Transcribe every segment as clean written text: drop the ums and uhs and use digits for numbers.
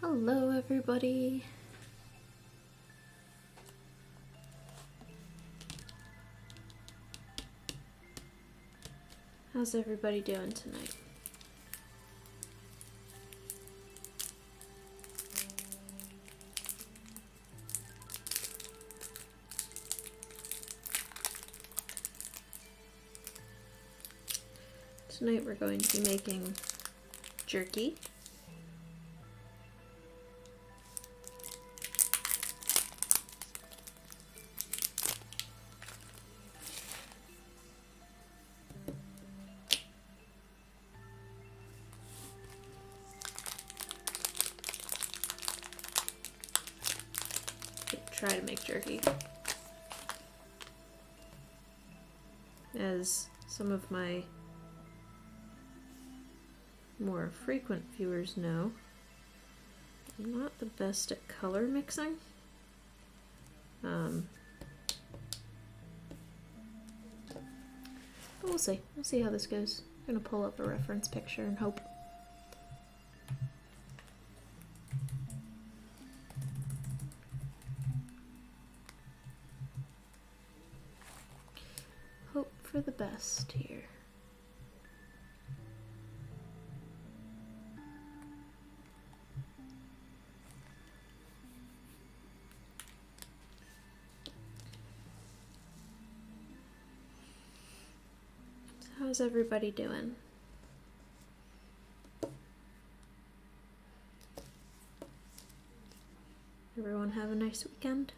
Hello everybody. How's everybody doing tonight? Tonight we're going to be making jerky. Try to make jerky. As some of my more frequent viewers know, I'm not the best at color mixing. But we'll see. We'll see how this goes. I'm gonna pull up a reference picture and hope. Hope for the best here. So how's everybody doing? Everyone have a nice weekend?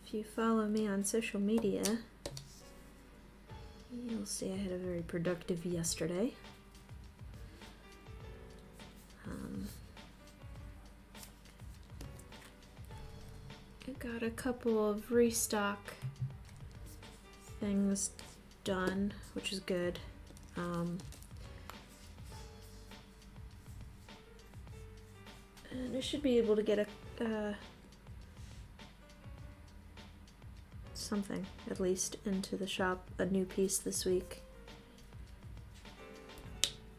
If you follow me on social media, you'll see I had a very productive yesterday. I got a couple of restock things done, which is good. And I should be able to get something at least into the shop, a new piece this week.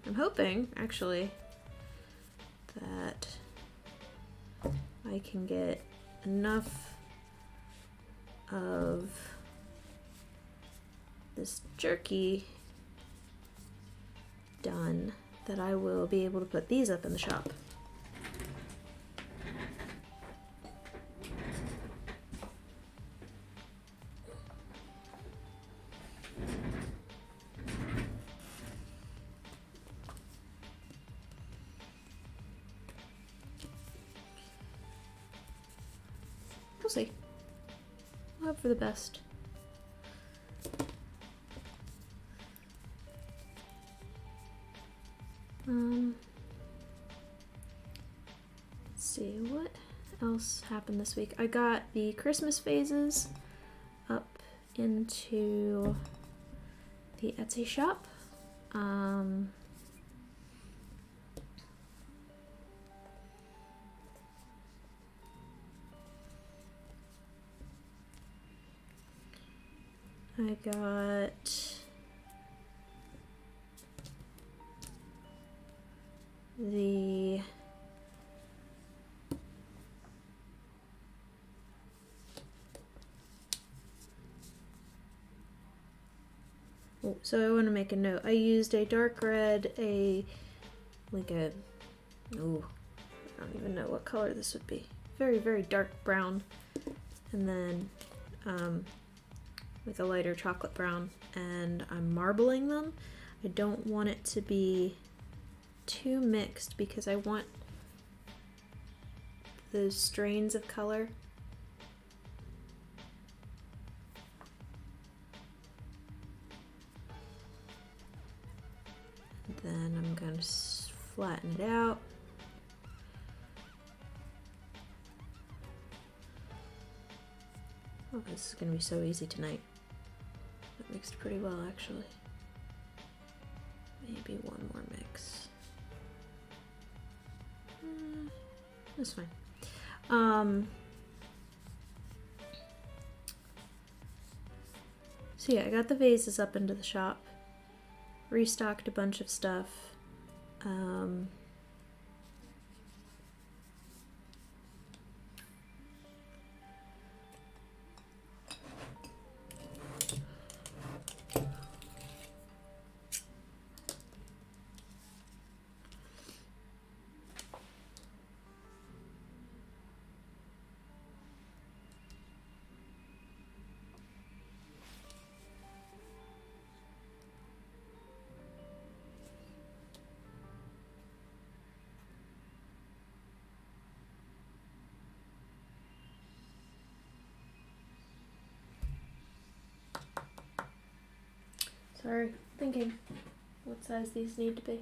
I'm hoping actually that I can get enough of this jerky done that I will be able to put these up in the shop. We'll see. We'll hope for the best. Let's see, what else happened this week? I got the Christmas vases up into the Etsy shop. I got the so I want to make a note. I used a dark red, I don't even know what color this would be. Very, very dark brown. And then with a lighter chocolate brown, and I'm marbling them. I don't want it to be too mixed because I want those strains of color. Then I'm going to flatten it out. Oh, this is going to be so easy tonight. It mixed pretty well, actually. Maybe one more mix. That's fine. So yeah, I got the vases up into the shop. Restocked a bunch of stuff. Um, Sorry, thinking what size these need to be.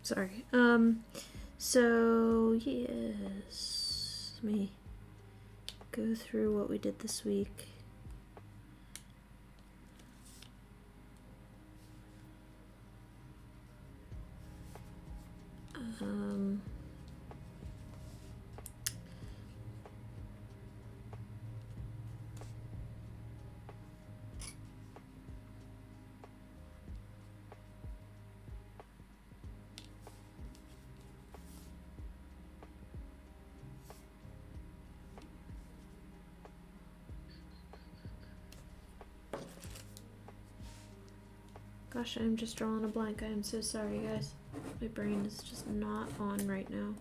Sorry. So yes, let me go through what we did this week. Gosh, I'm just drawing a blank. I am so sorry, guys. My brain is just not on right now.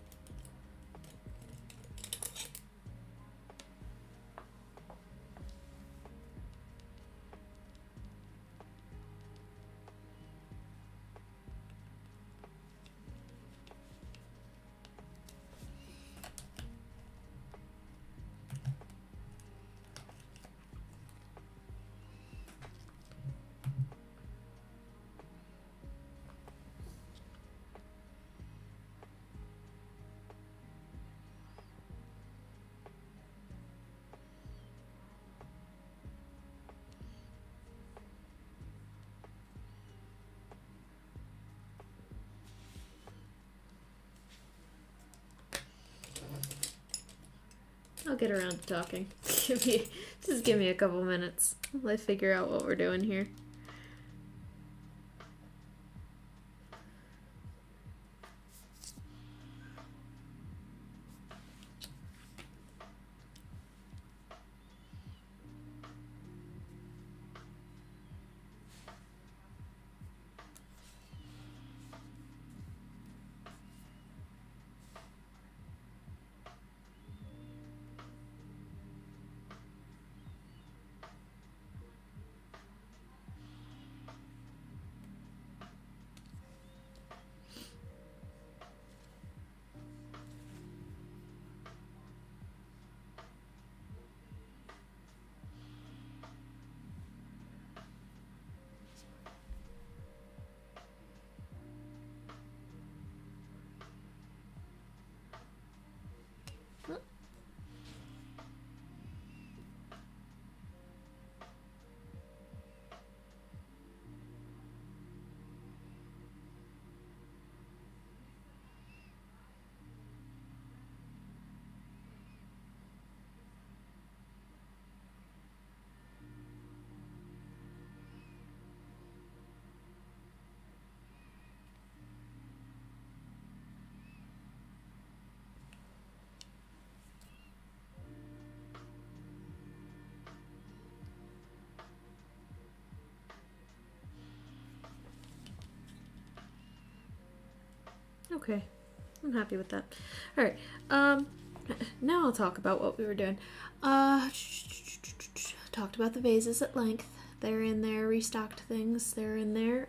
I'll get around to talking. Just give me a couple minutes. Let's figure out what we're doing here. Okay, I'm happy with that. All right, Now I'll talk about what we were doing. Talked about the vases at length. They're in there. Restocked things. They're in there.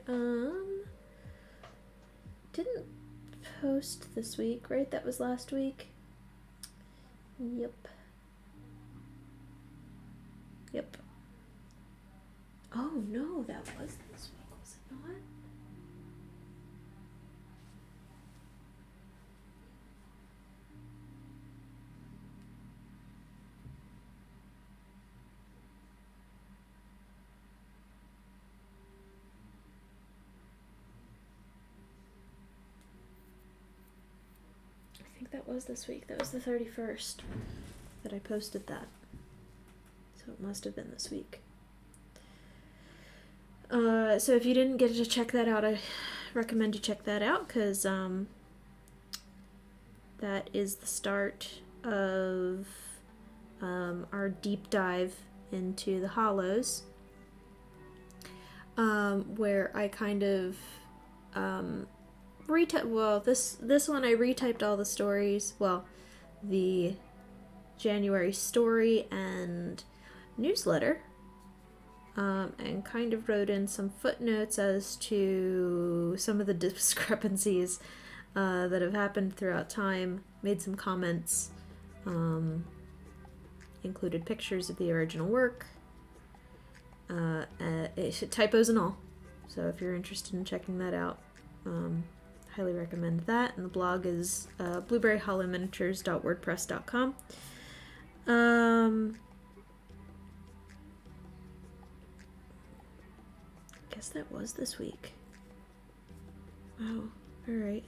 Didn't post this week, right? That was last week. Yep. Oh no, that was this week, was it not? I think that was this week. That was the 31st that I posted that. So it must have been this week. So if you didn't get to check that out, I recommend you check that out, because that is the start of our deep dive into the hollows, where I kind of this one I retyped all the stories, well, the January story and newsletter, and kind of wrote in some footnotes as to some of the discrepancies that have happened throughout time, made some comments, included pictures of the original work, typos and all. So if you're interested in checking that out, highly recommend that. And the blog is blueberryhollowminiatures.wordpress.com. Guess that was this week. Wow. All right.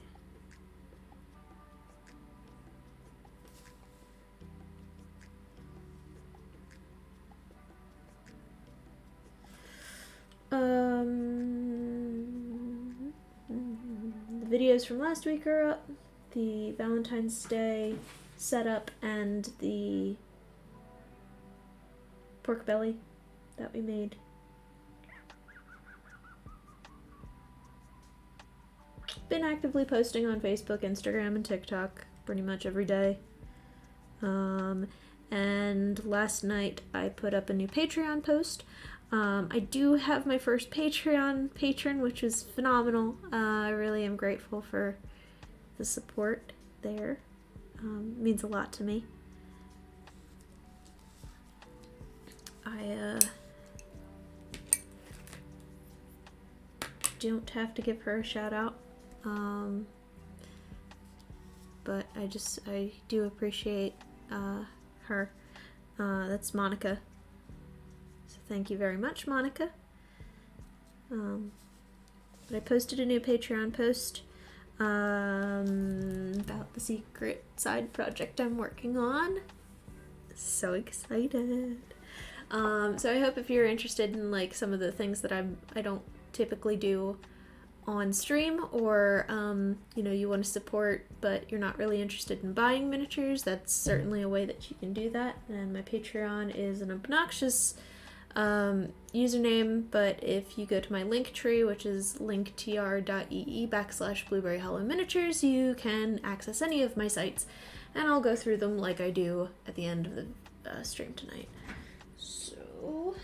The videos from last week are up. The Valentine's Day setup and the pork belly that we made. Been actively posting on Facebook, Instagram, and TikTok pretty much every day. And last night I put up a new Patreon post. I do have my first Patreon patron, which is phenomenal. I really am grateful for the support there. It means a lot to me. I don't have to give her a shout out. But I do appreciate her. That's Monica. So thank you very much, Monica. But I posted a new Patreon post about the secret side project I'm working on. So excited. So I hope if you're interested in like some of the things that I don't typically do on stream, or you want to support but you're not really interested in buying miniatures, that's certainly a way that you can do that. And my Patreon is an obnoxious username, but if you go to my link tree, which is linktr.ee/blueberryhollowminiatures, you can access any of my sites, and I'll go through them like I do at the end of the stream tonight. So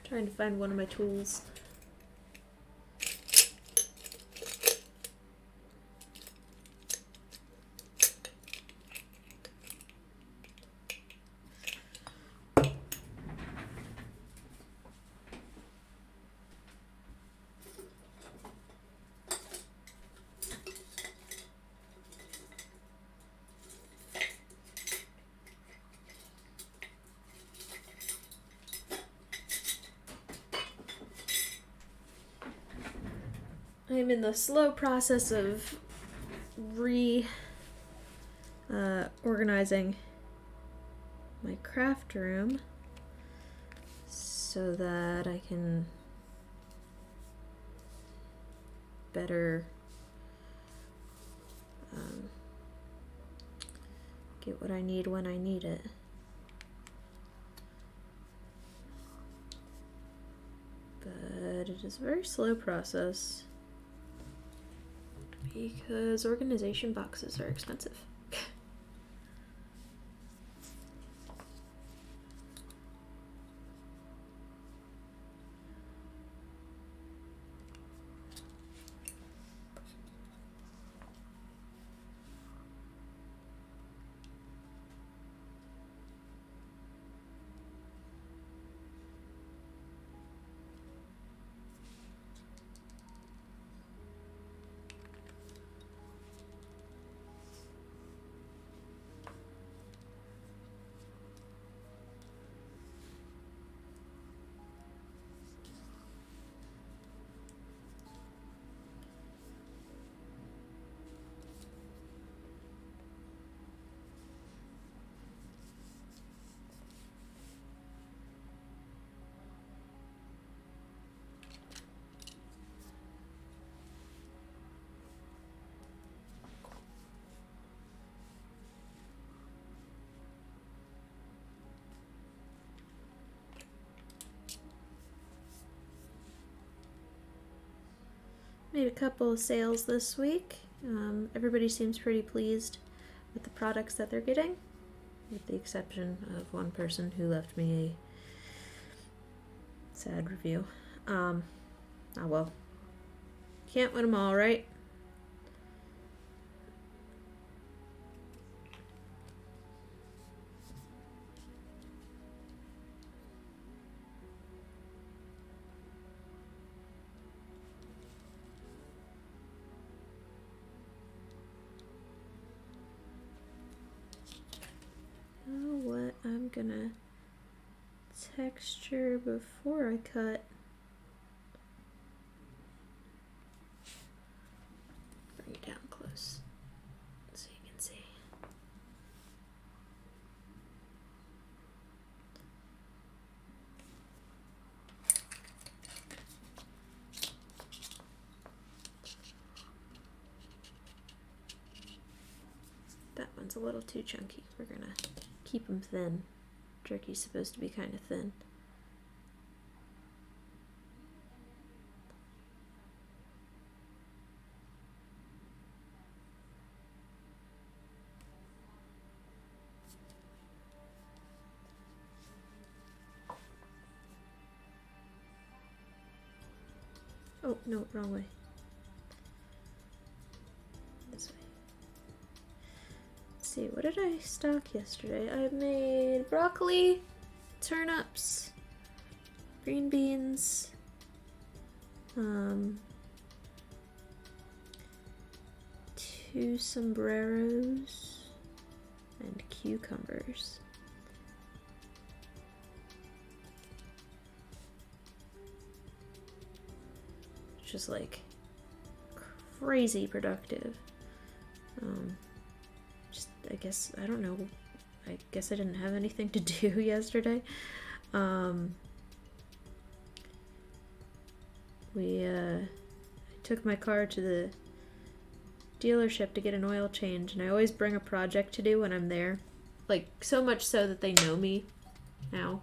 trying to find one of my tools. I'm in the slow process of organizing my craft room so that I can better get what I need when I need it. But it is a very slow process because organization boxes are expensive. Made a couple of sales this week. Everybody seems pretty pleased with the products that they're getting, with the exception of one person who left me a sad review. Oh well. Can't win them all, right? What I'm gonna texture before I cut. Bring it down close so you can see. That one's a little too chunky. We're gonna keep them thin. Jerky's supposed to be kind of thin. Oh, no, wrong way. This way. Let's see, what did I stock yesterday? I made broccoli, turnips, green beans, two sombreros, and cucumbers. Just like crazy productive. Just, I guess, I don't know. I guess I didn't have anything to do yesterday. I took my car to the dealership to get an oil change, and I always bring a project to do when I'm there. Like, so much so that they know me now.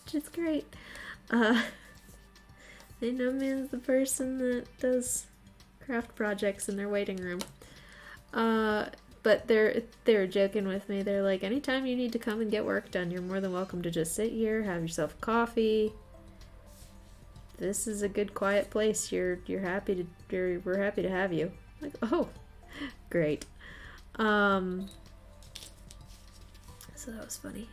Which is great. They know me as the person that does craft projects in their waiting room. But they're joking with me. They're like, anytime you need to come and get work done, you're more than welcome to just sit here, have yourself a coffee. This is a good quiet place. We're happy to have you. I'm like, oh, great. So that was funny.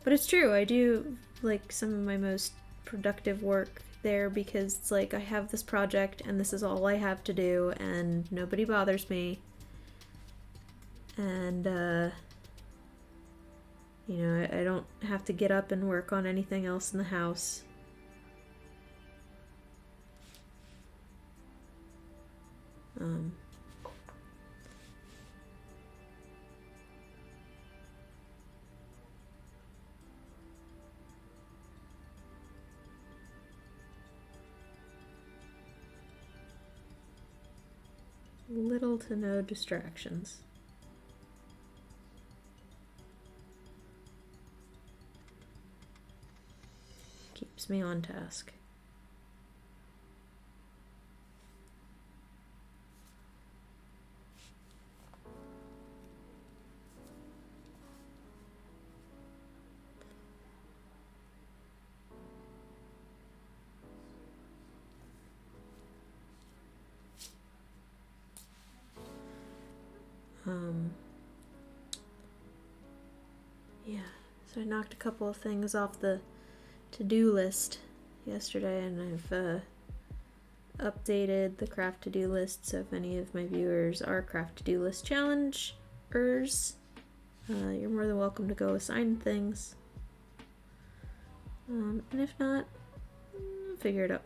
But it's true, I do like some of my most productive work there because it's like I have this project and this is all I have to do and nobody bothers me. And, you know, I don't have to get up and work on anything else in the house. Um, little to no distractions. Keeps me on task. Yeah, so I knocked a couple of things off the to-do list yesterday, and I've updated the craft to-do list, so if any of my viewers are craft to-do list challengers, you're more than welcome to go assign things. And if not, figure it out.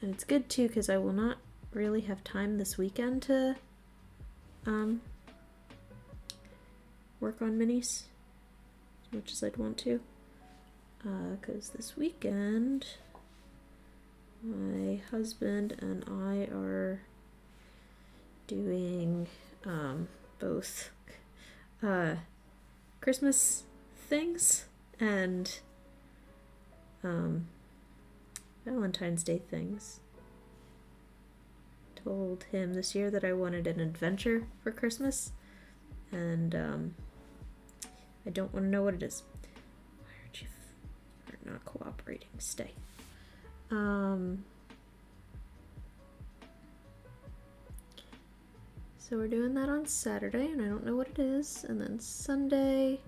And it's good too, because I will not really have time this weekend to work on minis as much as I'd want to, because this weekend my husband and I are doing both Christmas things and Valentine's Day things. Told him this year that I wanted an adventure for Christmas, and I don't want to know what it is. Why aren't you not cooperating? Stay. So we're doing that on Saturday, and I don't know what it is. And then Sunday,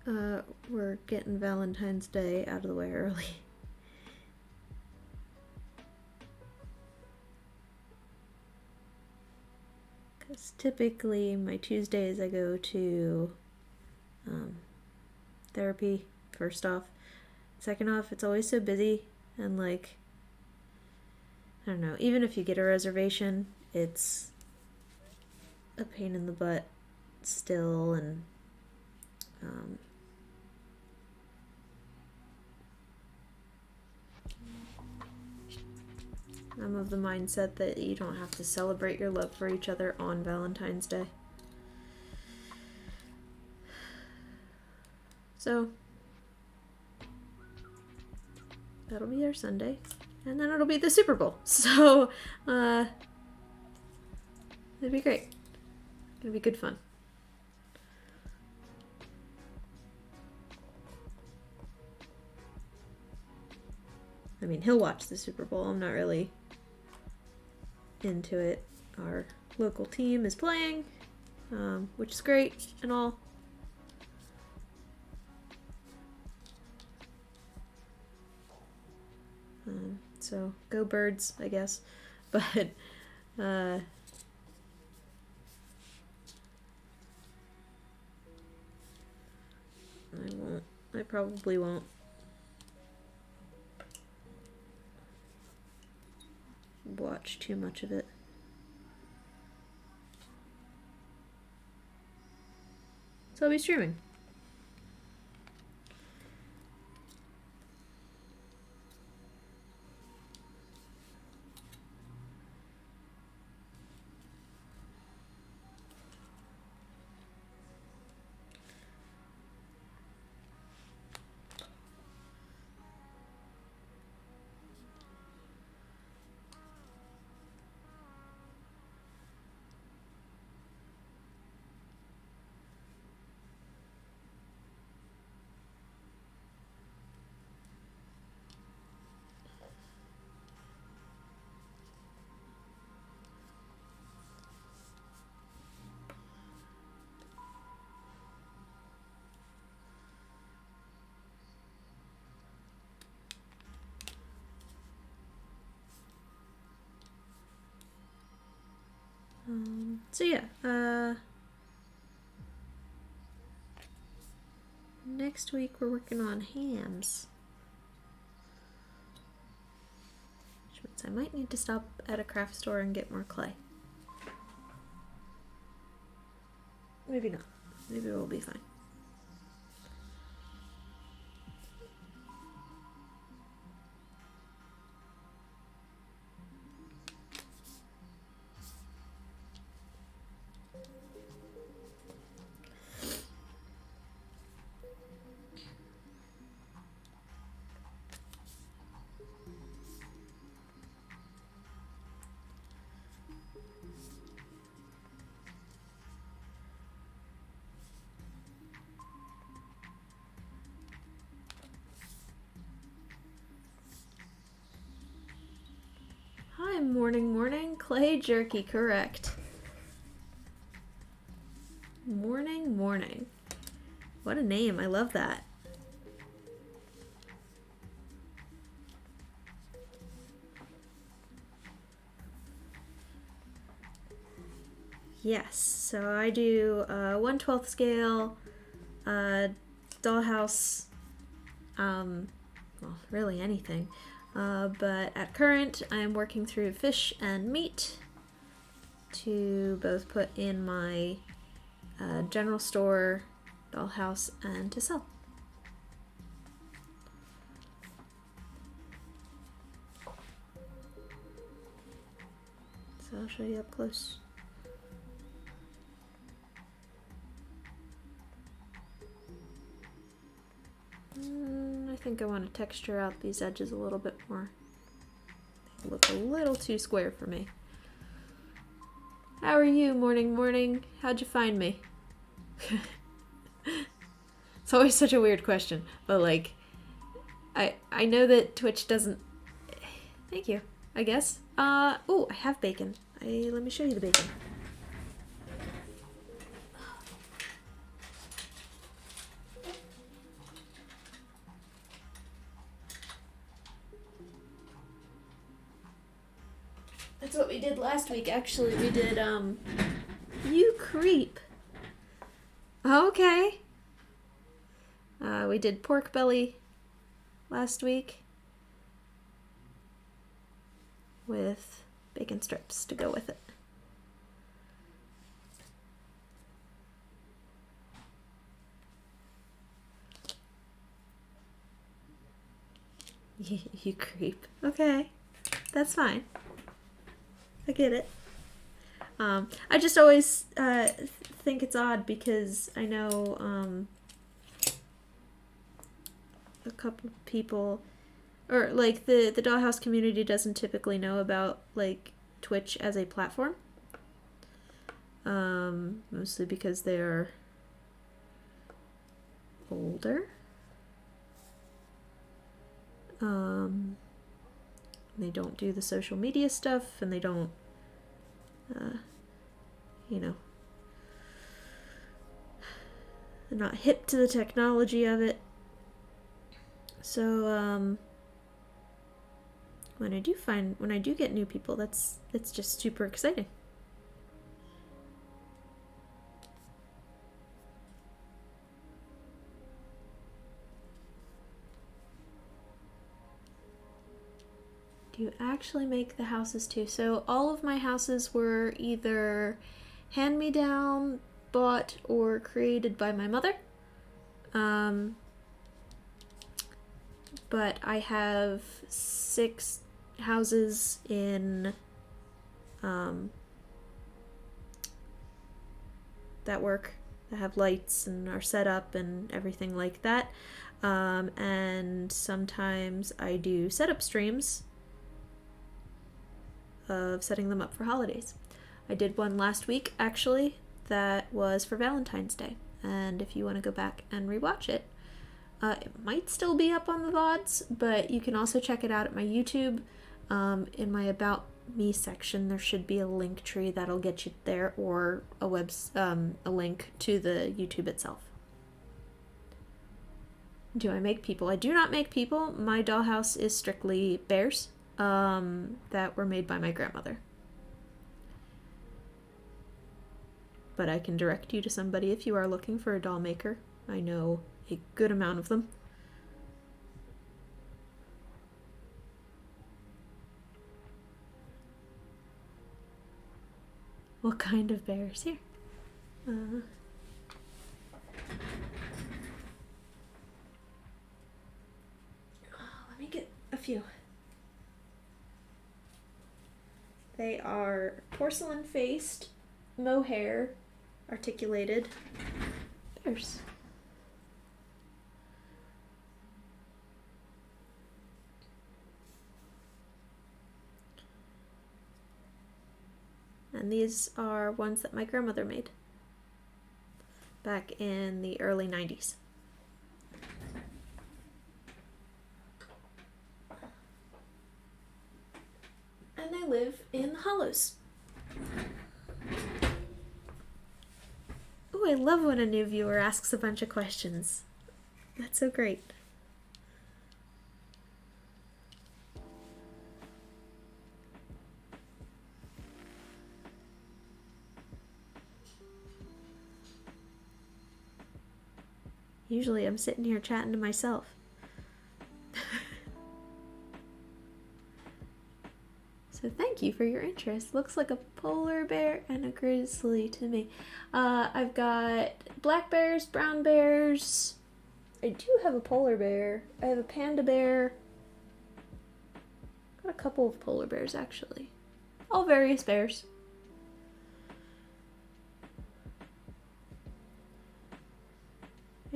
we're getting Valentine's Day out of the way early. Because typically my Tuesdays I go to therapy, first off. Second off, it's always so busy, and like, I don't know, even if you get a reservation, it's a pain in the butt still, and I'm of the mindset that you don't have to celebrate your love for each other on Valentine's Day. So that'll be our Sunday, and then it'll be the Super Bowl. So it'll be great. It'll be good fun. I mean, he'll watch the Super Bowl. I'm not really into it. Our local team is playing, which is great and all. So go Birds, I guess. But I won't. I probably won't watch too much of it. So I'll be streaming. So yeah, next week we're working on hams. I might need to stop at a craft store and get more clay. Maybe not. Maybe we'll be fine. Hi, morning, clay jerky, correct. Morning. What a name, I love that. Yes, so I do 1/12 scale, dollhouse, well, really anything. But at current, I'm working through fish and meat to both put in my general store, dollhouse, and to sell. So I'll show you up close. I think I want to texture out these edges a little bit more. They look a little too square for me. How are you, morning? How'd you find me? It's always such a weird question, but like, I know that Twitch doesn't. Thank you, I guess. Oh, I have bacon. Let me show you the bacon. That's what we did last week, actually. We did, you creep. Okay. We did pork belly last week with bacon strips to go with it. You creep. Okay. That's fine. I get it. I just always think it's odd because I know a couple people, or like the dollhouse community doesn't typically know about like Twitch as a platform. Mostly because they're older. They don't do the social media stuff, and they don't, you know, they're not hip to the technology of it. So, when I do get new people, it's just super exciting. Do you actually make the houses too? So all of my houses were either hand-me-down, bought, or created by my mother. But I have 6 houses in that work, that have lights and are set up and everything like that. And sometimes I do setup streams of setting them up for holidays. I did one last week, actually, that was for Valentine's Day. And if you want to go back and rewatch it, it might still be up on the VODs, but you can also check it out at my YouTube. In my About Me section, there should be a link tree that'll get you there, or a link to the YouTube itself. Do I make people? I do not make people. My dollhouse is strictly bears that were made by my grandmother. But I can direct you to somebody if you are looking for a doll maker. I know a good amount of them. What kind of bears? Here. Let me get a few. They are porcelain-faced, mohair, articulated bears. And these are ones that my grandmother made back in the early 90s. And they live in the hollows. Oh, I love when a new viewer asks a bunch of questions. That's so great. Usually I'm sitting here chatting to myself. So thank you for your interest. Looks like a polar bear and a grizzly to me. I've got black bears, brown bears. I do have a polar bear. I have a panda bear. Got a couple of polar bears actually. All various bears.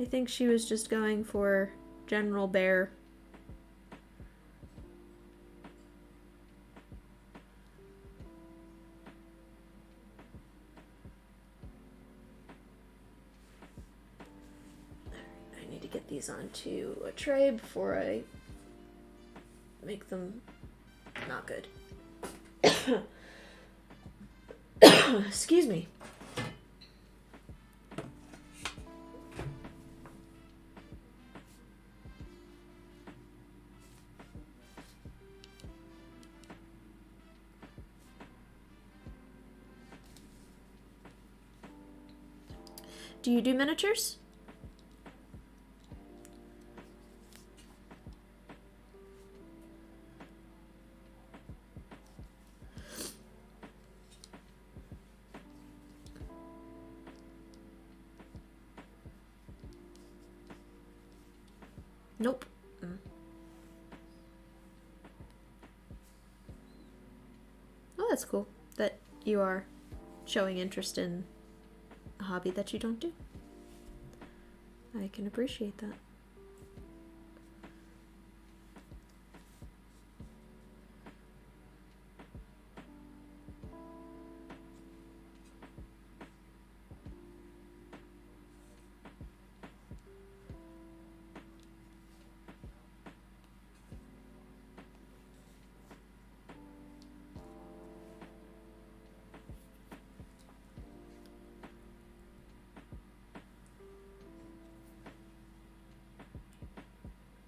I think she was just going for general bear. I need to get these onto a tray before I make them not good. Excuse me. Do you do miniatures? Nope. Oh, that's cool that you are showing interest in a hobby that you don't do. I can appreciate that.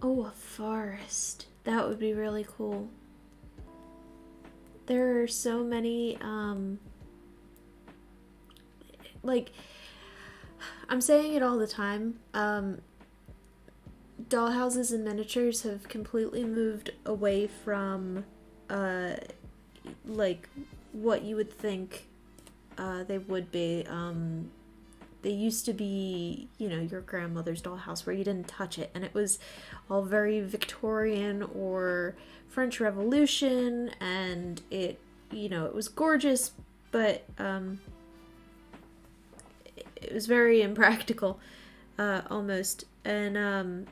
Oh, a forest. That would be really cool. There are so many, like, I'm saying it all the time, dollhouses and miniatures have completely moved away from, like, what you would think, they would be. They used to be, you know, your grandmother's dollhouse where you didn't touch it, and it was all very Victorian or French Revolution, and it, you know, it was gorgeous, but it was very impractical, almost. And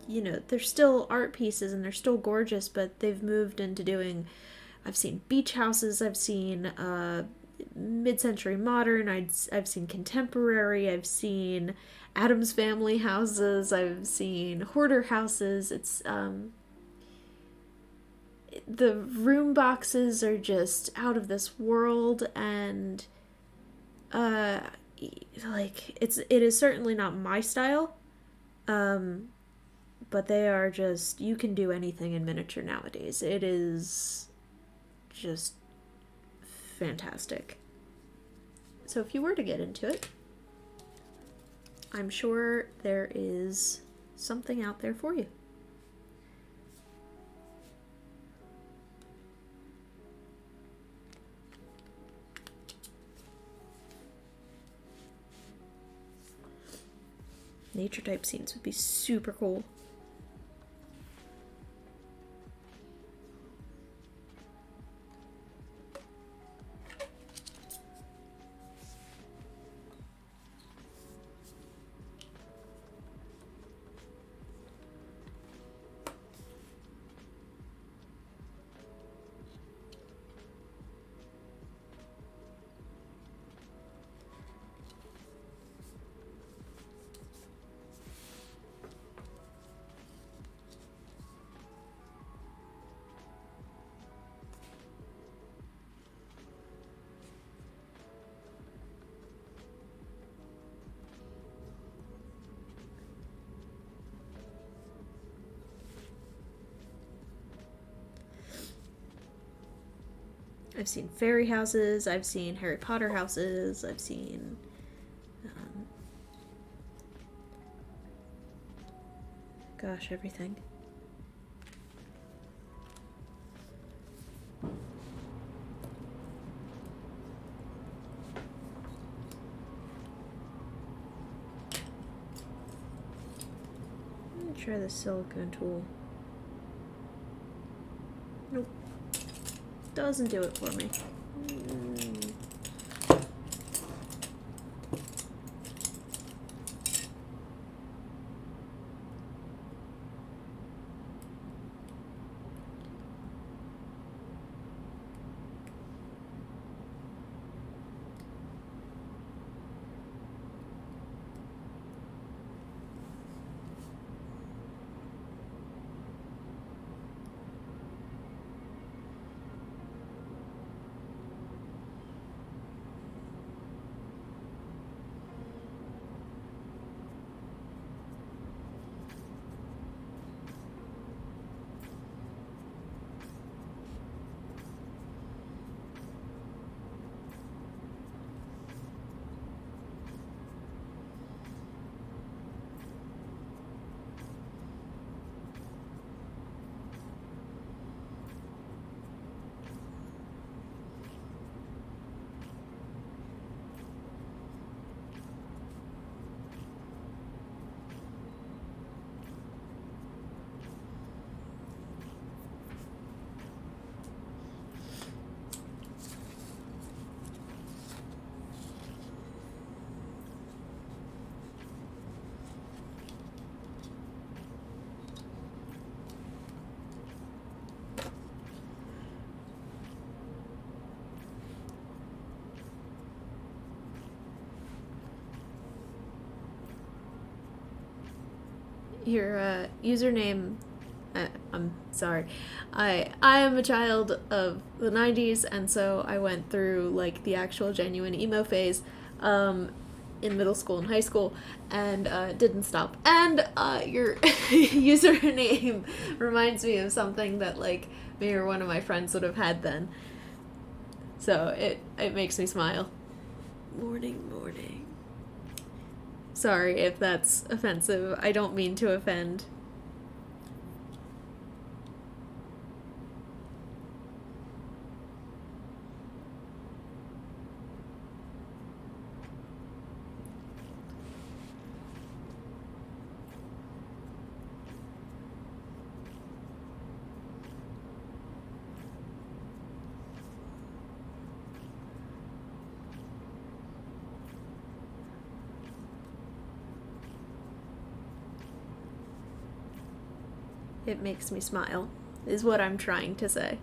you know, they're still art pieces and they're still gorgeous, but they've moved into doing, I've seen beach houses, I've seen mid-century modern, I've seen contemporary, I've seen Addams Family houses, I've seen hoarder houses. It's the room boxes are just out of this world, and like it is certainly not my style, but they are just, you can do anything in miniature nowadays. It is just fantastic. So if you were to get into it, I'm sure there is something out there for you. Nature type scenes would be super cool. I've seen fairy houses, I've seen Harry Potter houses, I've seen gosh, everything. Let me try the silicone tool. Nope. Doesn't do it for me. Your username, I'm sorry, I am a child of the 90s, and so I went through like the actual genuine emo phase in middle school and high school, and didn't stop. And your username reminds me of something that like me or one of my friends would have had then, so it makes me smile. Morning. Sorry if that's offensive. I don't mean to offend. It makes me smile, is what I'm trying to say.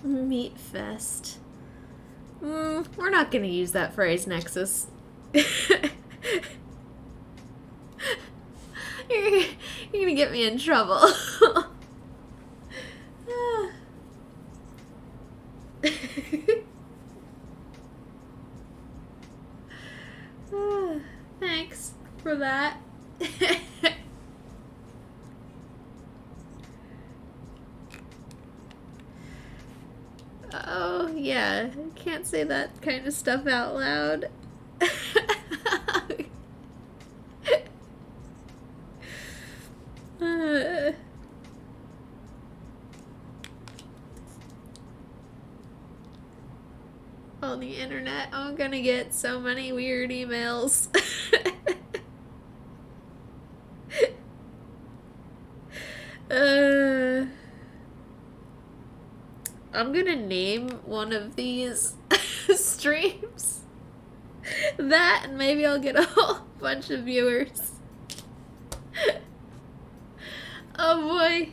Meat fest. We're not gonna use that phrase, Nexus. You're gonna get me in trouble. Thanks for that. Oh, yeah. I can't say that kind of stuff out loud. On the internet, I'm gonna get so many weird emails. I'm gonna name one of these streams that, and maybe I'll get a whole bunch of viewers. Oh boy.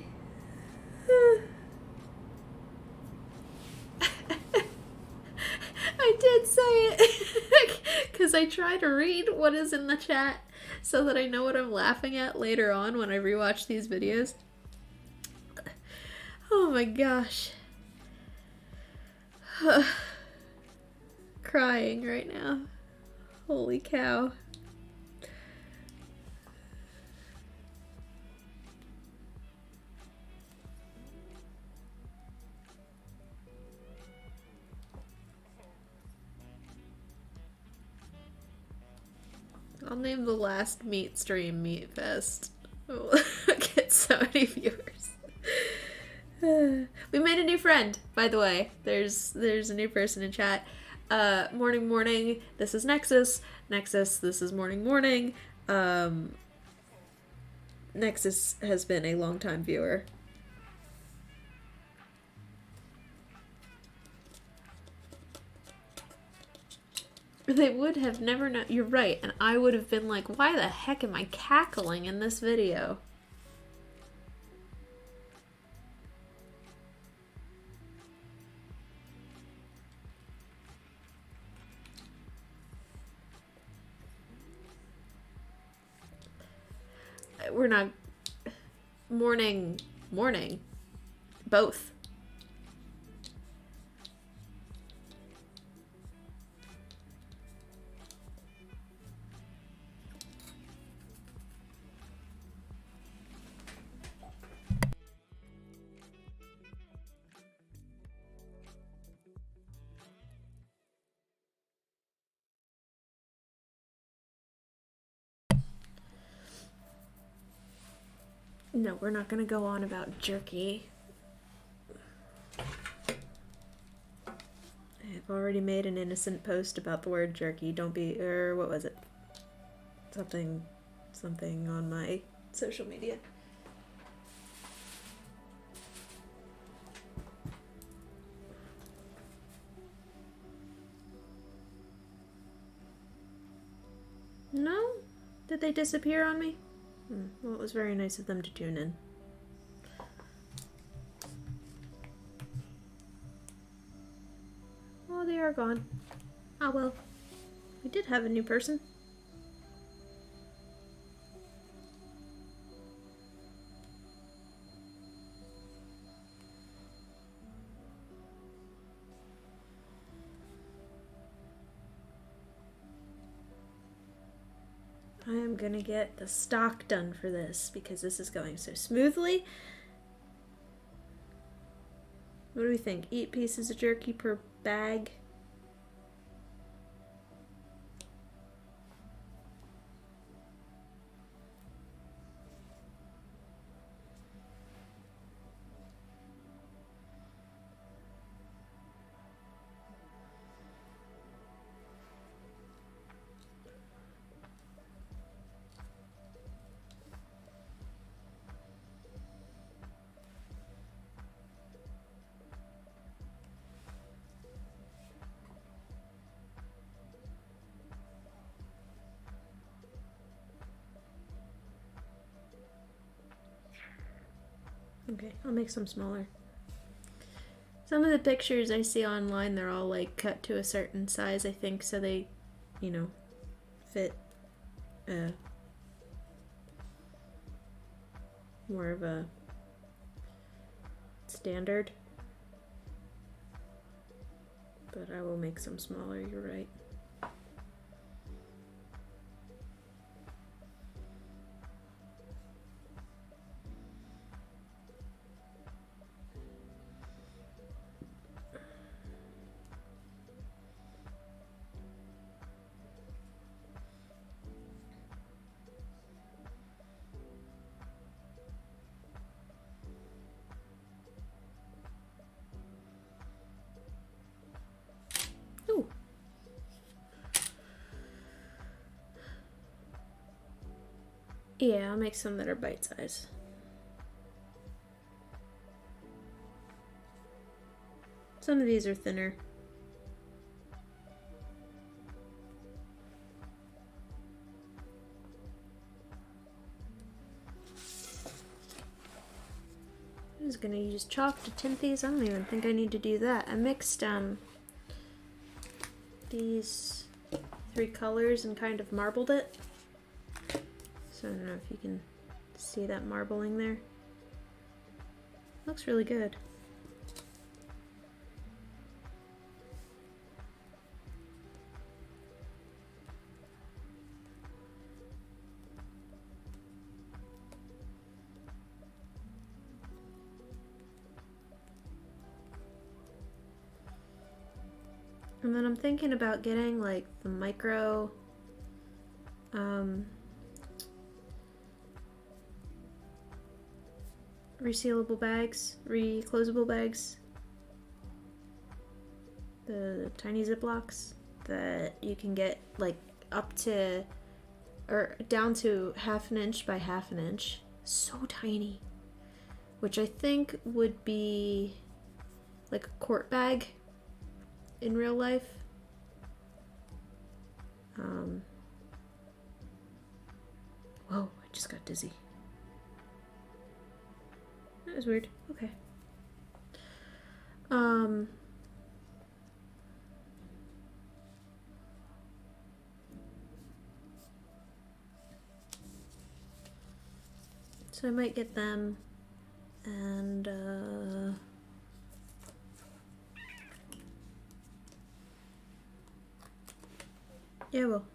I did say it because I try to read what is in the chat so that I know what I'm laughing at later on when I rewatch these videos. Oh my gosh. Crying right now. Holy cow. I'll name the last meat stream Meat Fest. We'll get so many viewers. We made a new friend, by the way. There's a new person in chat. Morning, this is Nexus. Nexus, this is morning. Nexus has been a long-time viewer. They would have never known. You're right, and I would have been like, why the heck am I cackling in this video? We're not... Morning. Both. No, we're not gonna go on about Jerky. I've already made an innocent post about the word jerky. Don't be, what was it? Something on my social media. No? Did they disappear on me? Well, it was very nice of them to tune in. Oh, they are gone. Ah, well. We did have a new person. I am gonna get the stock done for this because this is going so smoothly. What do we think? 8 pieces of jerky per bag? Okay, I'll make some smaller. Some of the pictures I see online, they're all like cut to a certain size, I think, so they, you know, fit more of a standard. But I will make some smaller, you're right. Ooh. Yeah, I'll make some that are bite size. Some of these are thinner. I'm just gonna use chalk to tint these. I don't even think I need to do that. I mixed these 3 colors and kind of marbled it. So I don't know if you can see that marbling there. Looks really good. And then I'm thinking about getting like the micro resealable bags, reclosable bags, the tiny Ziplocs that you can get like up to or down to 1/2 inch by 1/2 inch. So tiny. Which I think would be like a quart bag in real life. Whoa, I just got dizzy. That was weird. Okay. So I might get them and yeah, well.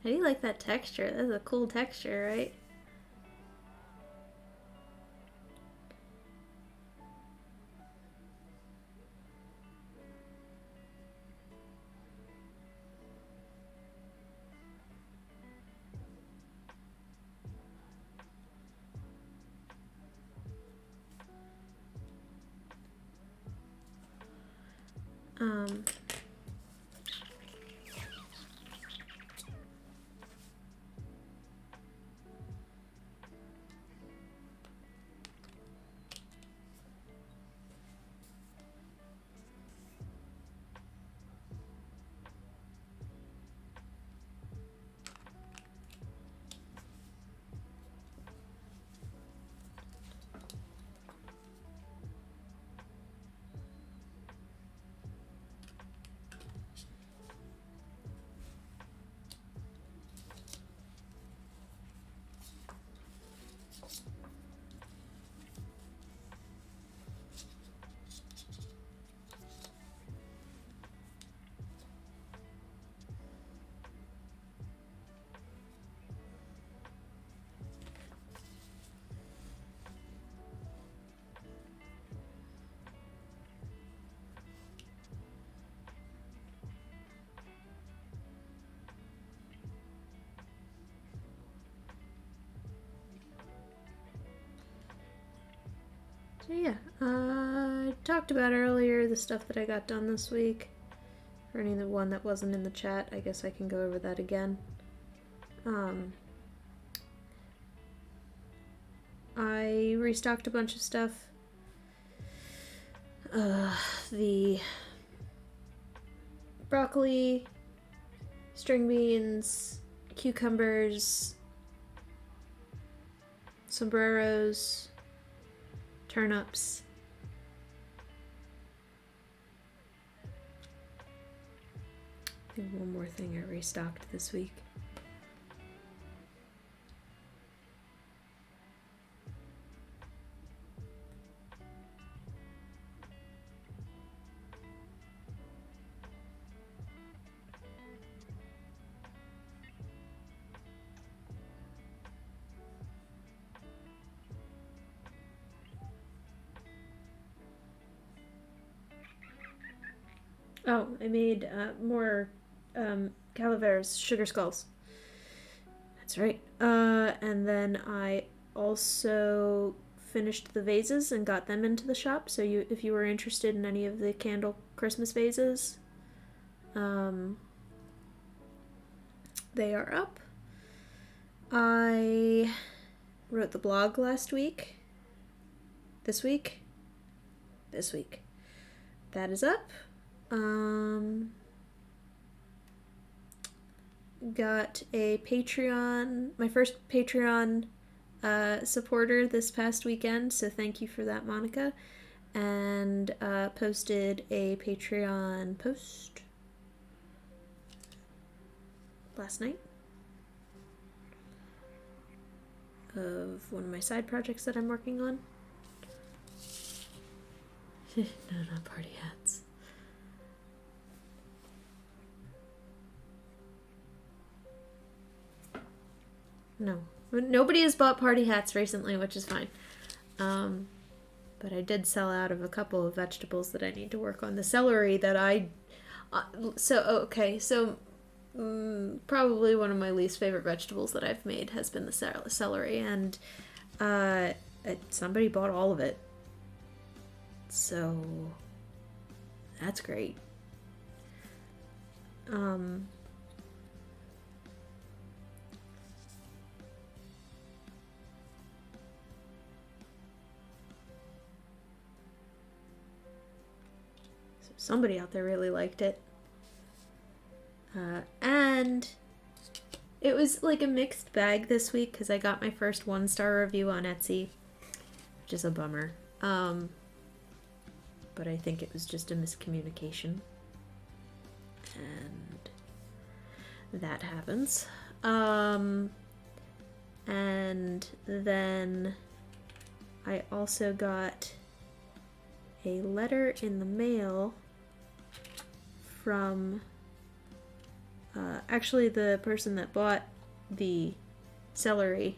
How do you like that texture? That's a cool texture, right? So yeah, I talked about earlier the stuff that I got done this week. For anyone that wasn't in the chat, I guess I can go over that again. I restocked a bunch of stuff. The broccoli, string beans, cucumbers, sombreros, turnips. I think one more thing I restocked this week. Oh, I made more Calaveras sugar skulls. That's right. And then I also finished the vases and got them into the shop. So if you were interested in any of the candle Christmas vases, they are up. I wrote the blog last week. This week. That is up. Got a Patreon, my first Patreon supporter this past weekend, so thank you for that, Monica. And posted a Patreon post last night of one of my side projects that I'm working on. No, not party hats. No. Nobody has bought party hats recently, which is fine. But I did sell out of a couple of vegetables that I need to work on. The celery that probably one of my least favorite vegetables that I've made has been the celery, and somebody bought all of it. So that's great. Somebody out there really liked it. And it was like a mixed bag this week because I got my first 1-star review on Etsy, which is a bummer. But I think it was just a miscommunication. And that happens. And then I also got a letter in the mail from actually the person that bought the celery.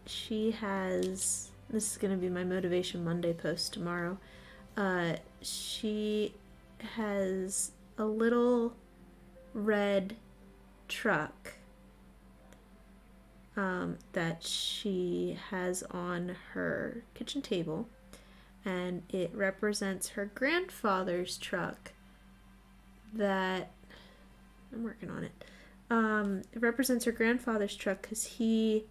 She has, this is going to be my Motivation Monday post tomorrow. She has a little red truck that she has on her kitchen table, and it represents her grandfather's truck that I'm working on it. It represents her grandfather's truck because he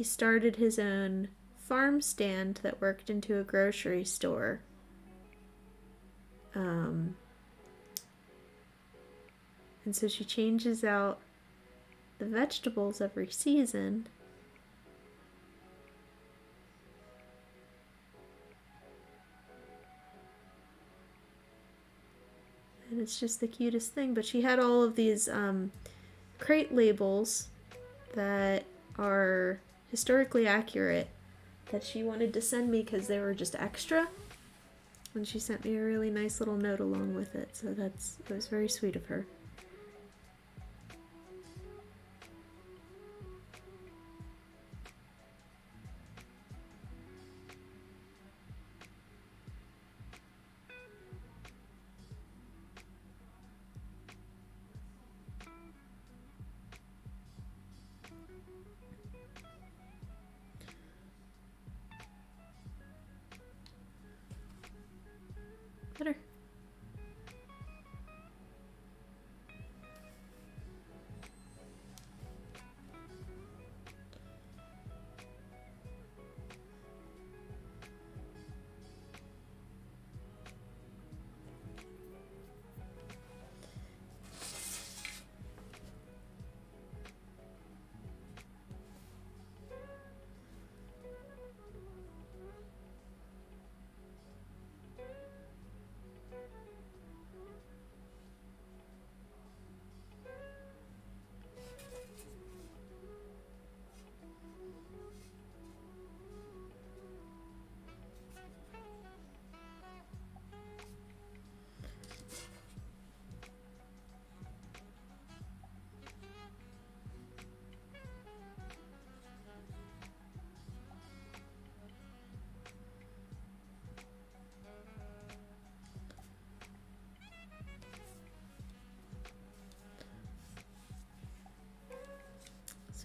started his own farm stand that worked into a grocery store. And so she changes out the vegetables every season. And it's just the cutest thing. But she had all of these crate labels that are historically accurate that she wanted to send me because they were just extra. And she sent me a really nice little note along with it. So it was very sweet of her. Better.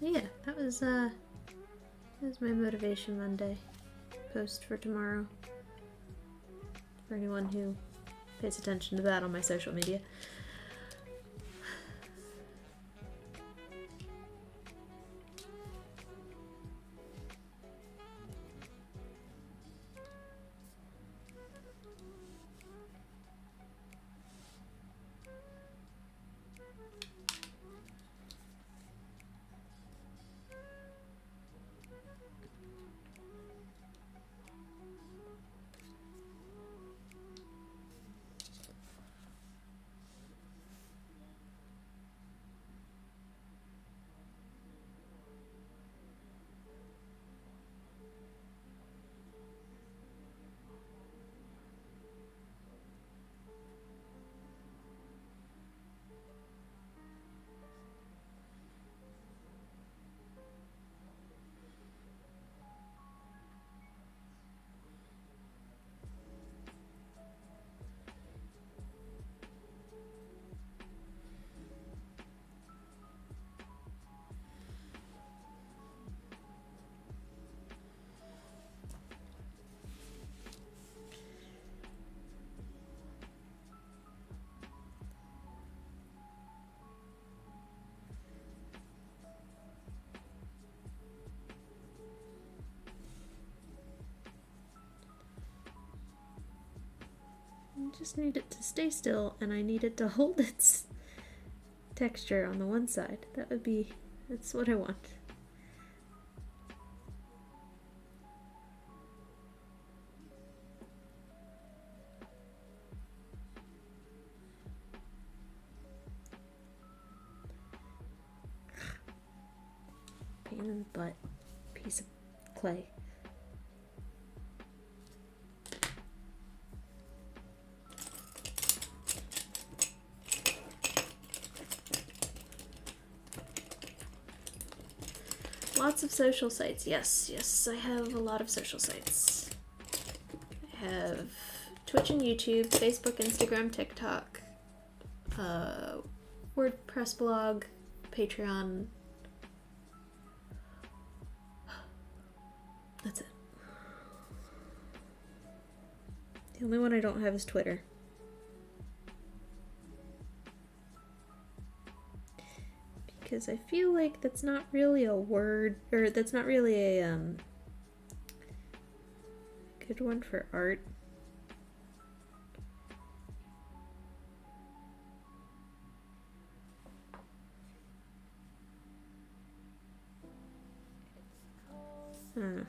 yeah, that was my Motivation Monday post for tomorrow. For anyone who pays attention to that on my social media. I just need it to stay still, and I need it to hold its texture on the one side. That's what I want. Pain in the butt. Piece of clay. Lots of social sites. Yes, I have a lot of social sites. I have Twitch and YouTube, Facebook, Instagram, TikTok, WordPress blog, Patreon. That's it. The only one I don't have is Twitter. Because I feel like that's not really a word, or that's not really a good one for art. I don't know.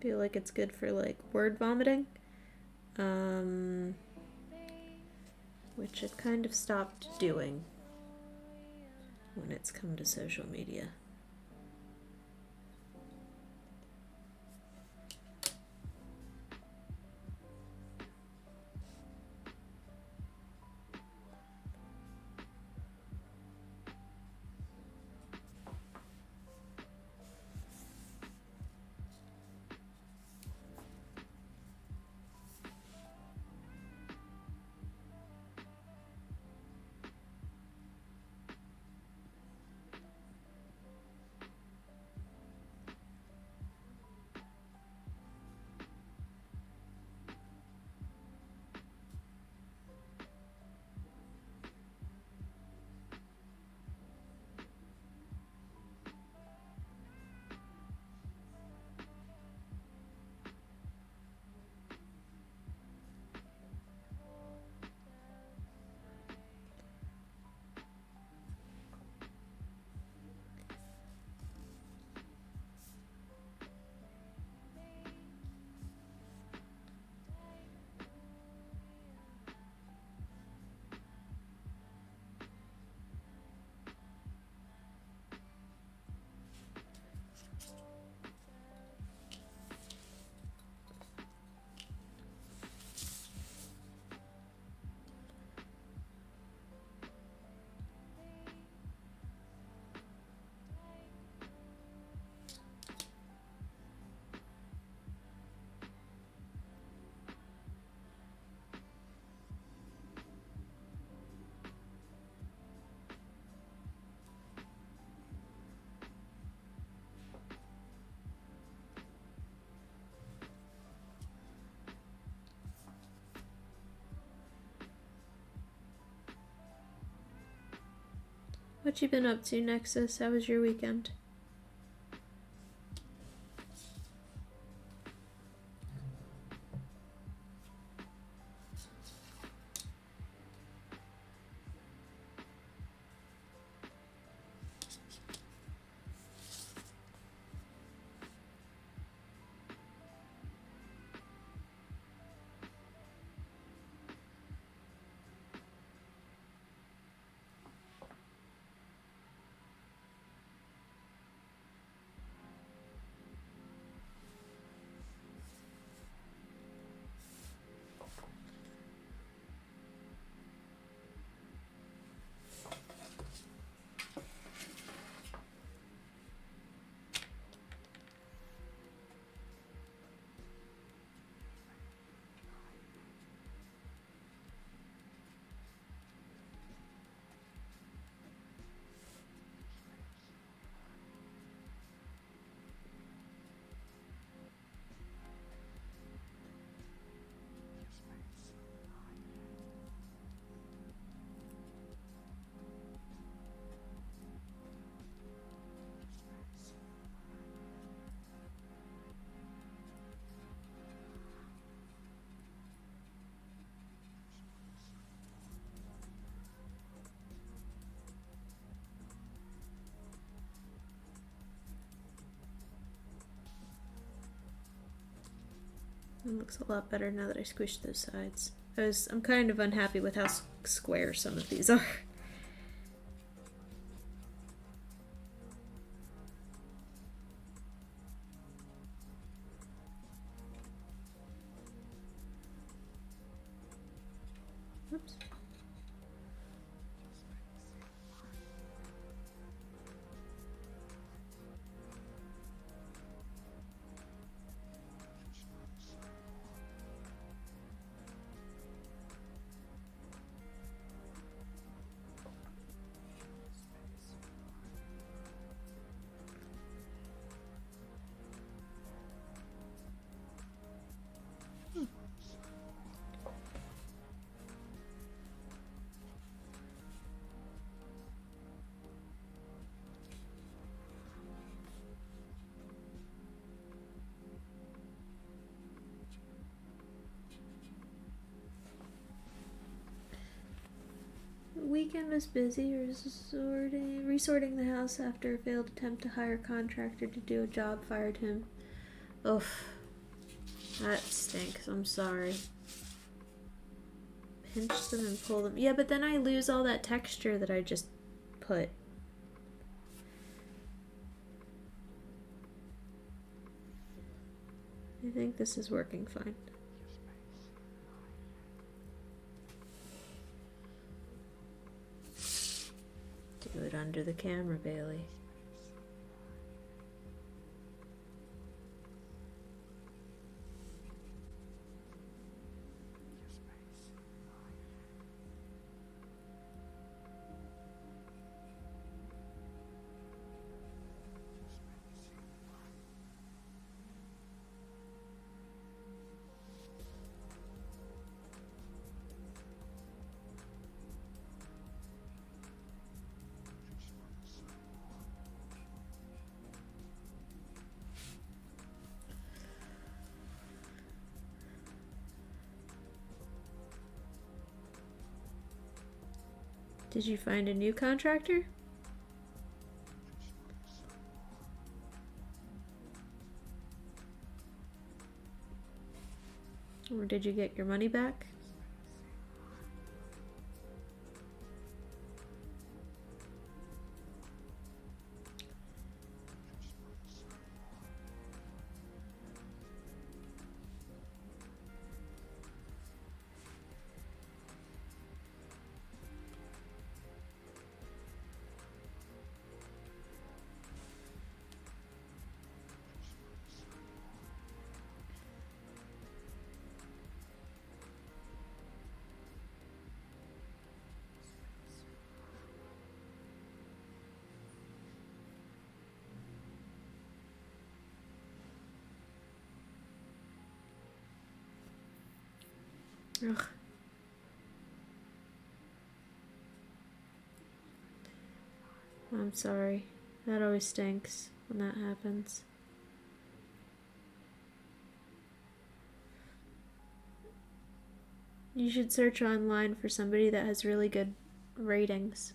Feel like it's good for like word vomiting. Which I've kind of stopped doing when it's come to social media. What you been up to, Nexus? How was your weekend? It looks a lot better now that I squished those sides. I'm kind of unhappy with how square some of these are. Oops. Weekend was busy resorting the house after a failed attempt to hire a contractor to do a job fired him. Oof. That stinks. I'm sorry. Pinch them and pull them. Yeah, but then I lose all that texture that I just put. I think this is working fine. Do it under the camera, Bailey. Did you find a new contractor? Or did you get your money back? Ugh. I'm sorry. That always stinks when that happens. You should search online for somebody that has really good ratings.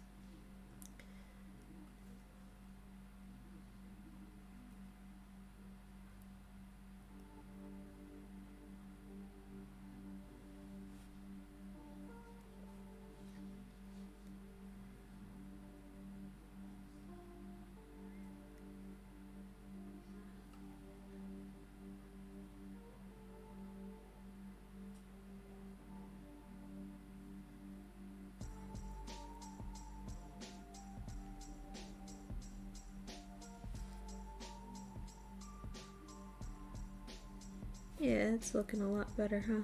Yeah, it's looking a lot better, huh?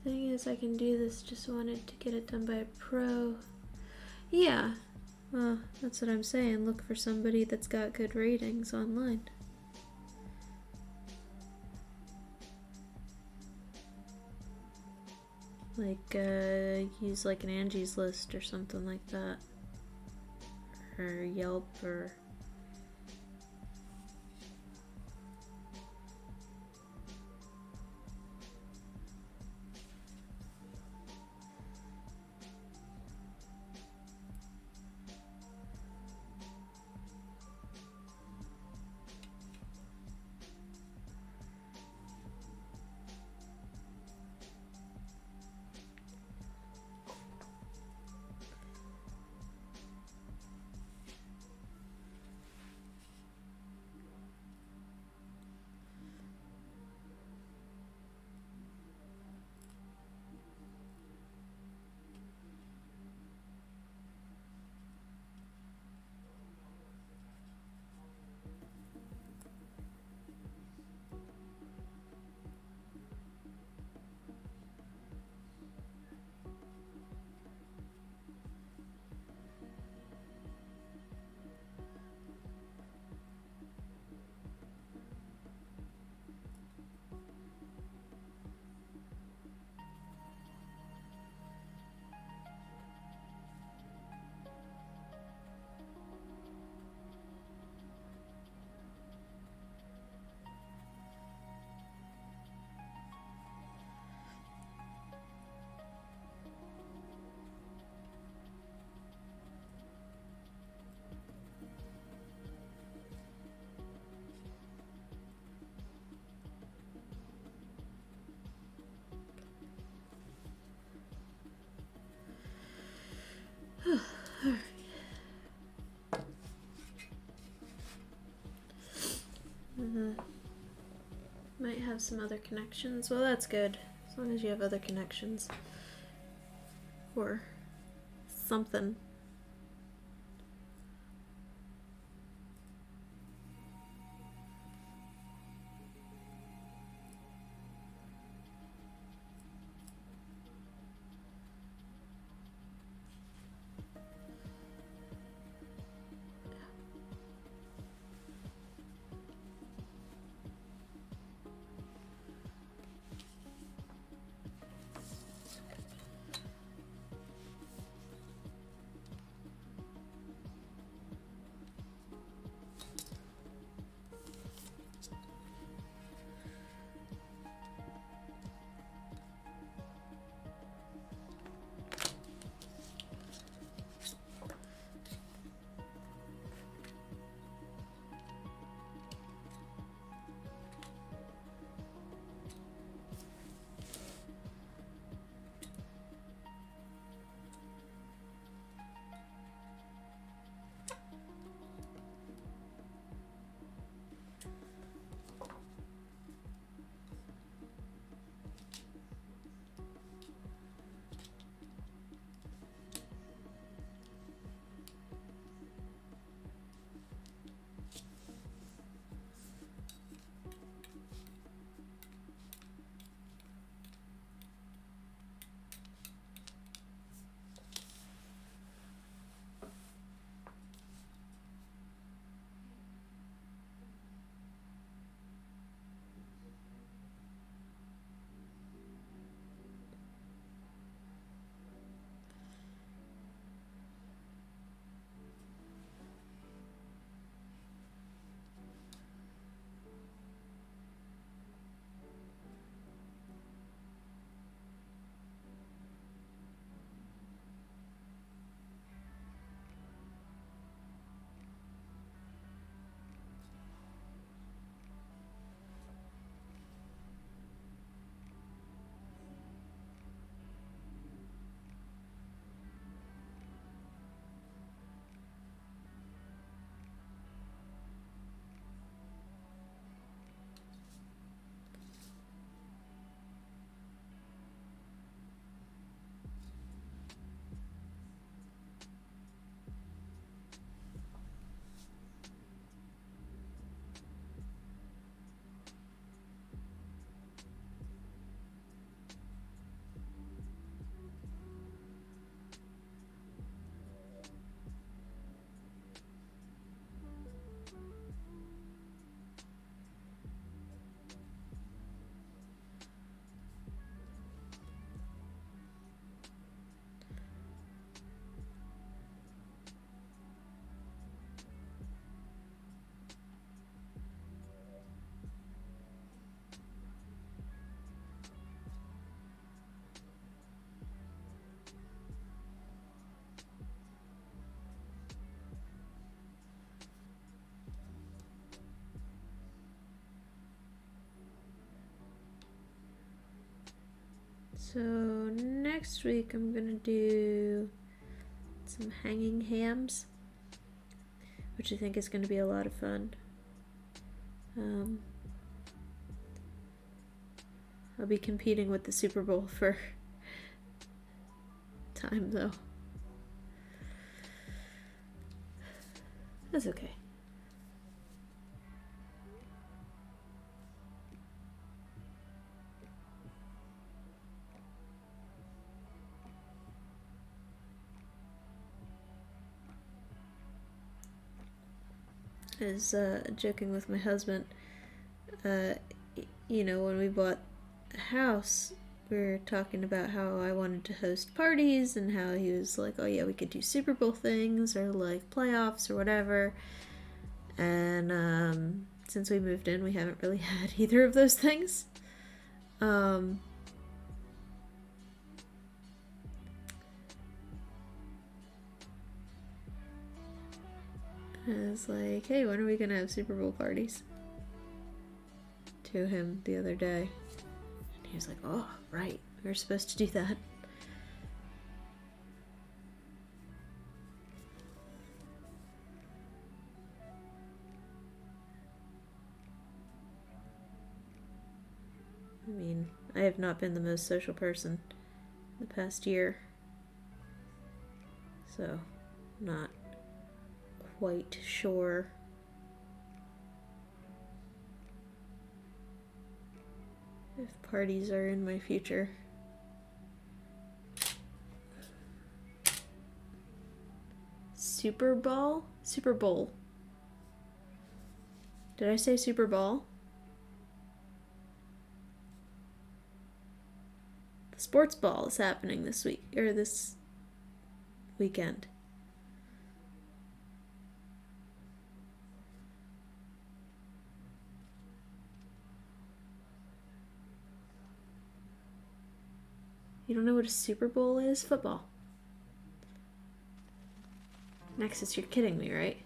Thing is, I can do this, just wanted to get it done by a pro. Yeah, well, that's what I'm saying. Look for somebody that's got good ratings online. Like, use like an Angie's List or something like that. Or Yelp or... Might have some other connections. Well, that's good. As long as you have other connections. Or something. So next week I'm gonna do some hanging hams, which I think is gonna be a lot of fun. I'll be competing with the Super Bowl for time though. That's okay. I was joking with my husband. You know, when we bought a house, we were talking about how I wanted to host parties and how he was like, oh yeah, we could do Super Bowl things or like playoffs or whatever. And since we moved in, we haven't really had either of those things. I was like, hey, when are we gonna have Super Bowl parties? To him the other day. And he was like, oh, right, we were supposed to do that. I mean, I have not been the most social person the past year. So, I'm not quite sure if parties are in my future. Super Bowl? Super Bowl. Did I say Super Bowl? The sports ball is happening this week, or this weekend. You don't know what a Super Bowl is? Football. Nexus, you're kidding me, right?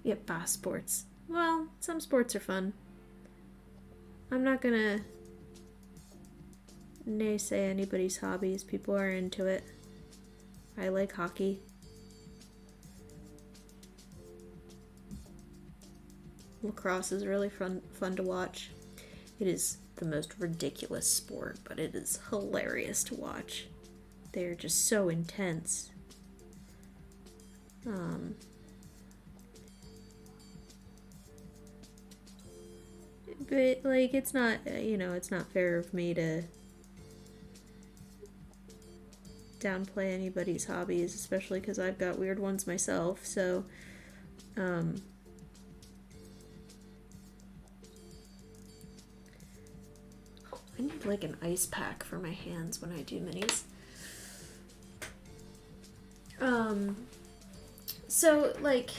Yep, boss sports. Well, some sports are fun. I'm not gonna naysay anybody's hobbies. People are into it. I like hockey. Lacrosse is really fun to watch. It is the most ridiculous sport, but it is hilarious to watch. They're just so intense. But, like, it's not, it's not fair of me to downplay anybody's hobbies, especially because I've got weird ones myself, so, I need, like, an ice pack for my hands when I do minis. So, like,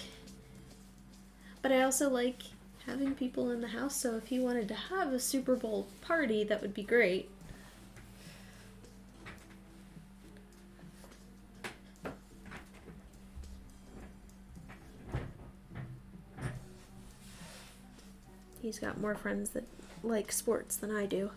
but I also like having people in the house, so if you wanted to have a Super Bowl party, that would be great. He's got more friends that like sports than I do.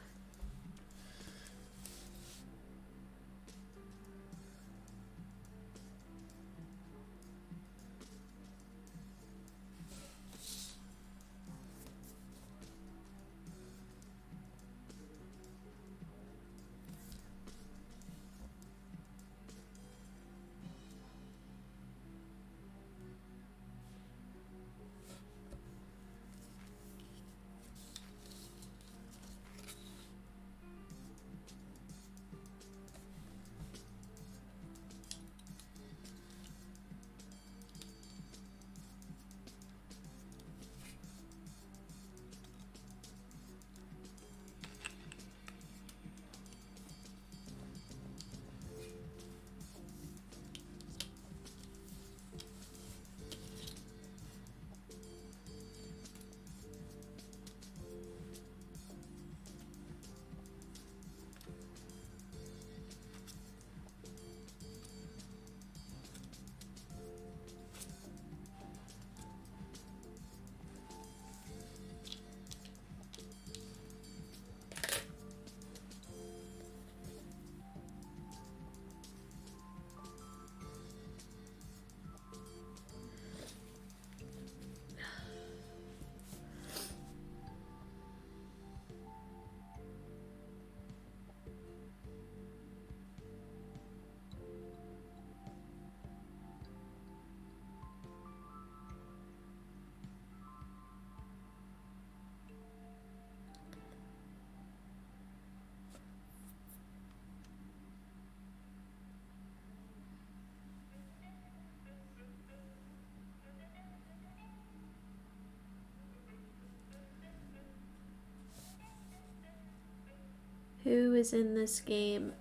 Who is in this game?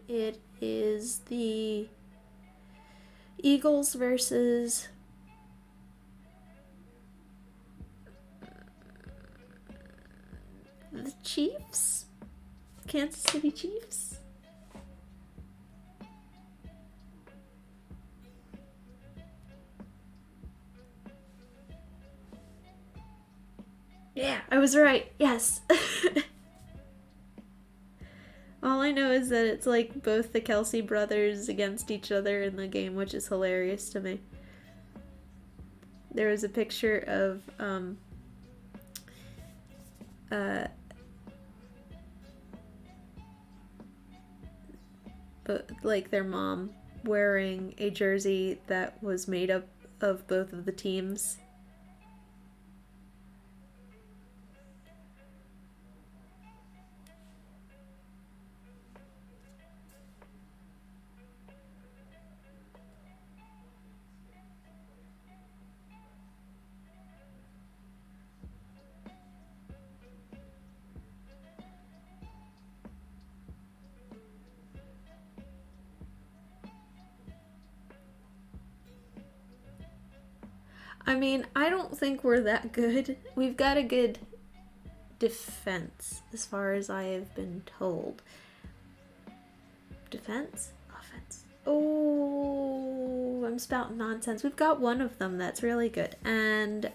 It is the Eagles versus the Chiefs? Kansas City Chiefs? Yeah, I was right. Yes. All I know is that it's like both the Kelsey brothers against each other in the game, which is hilarious to me. There was a picture of but like their mom wearing a jersey that was made up of both of the teams. I mean, I don't think we're that good. We've got a good defense, as far as I have been told. Defense? Offense. Oh, I'm spouting nonsense. We've got one of them that's really good. And,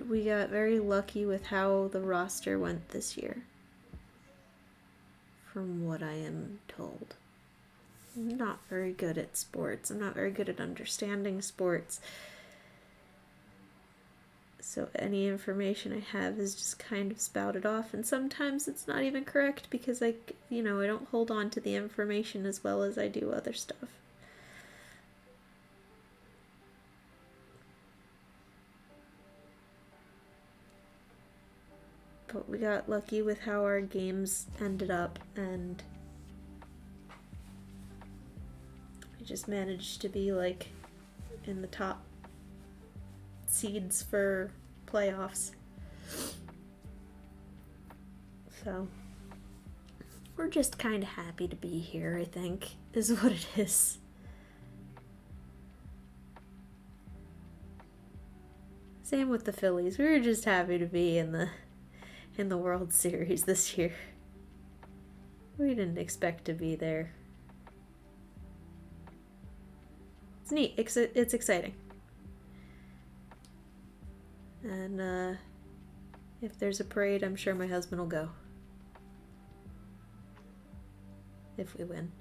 we got very lucky with how the roster went this year, from what I am told. I'm not very good at sports. I'm not very good at understanding sports. So any information I have is just kind of spouted off, and sometimes it's not even correct because I don't hold on to the information as well as I do other stuff. But we got lucky with how our games ended up, and we just managed to be like in the top seeds for playoffs. So we're just kind of happy to be here, I think, is what it is. Same with the Phillies. We were just happy to be in the World Series this year. We didn't expect to be there. It's neat. It's exciting. And if there's a parade, I'm sure my husband will go. If we win.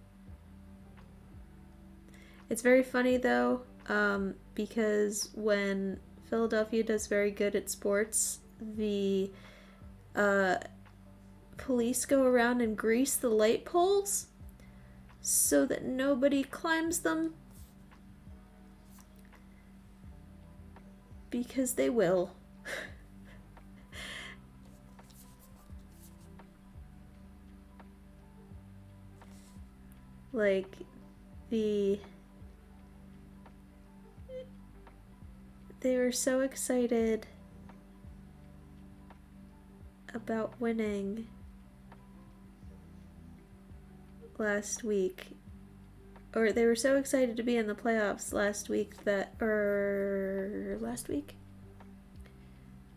It's very funny though, because when Philadelphia does very good at sports, the police go around and grease the light poles so that nobody climbs them, because they will. Like, they were so excited about winning last week, or they were so excited to be in the playoffs last week a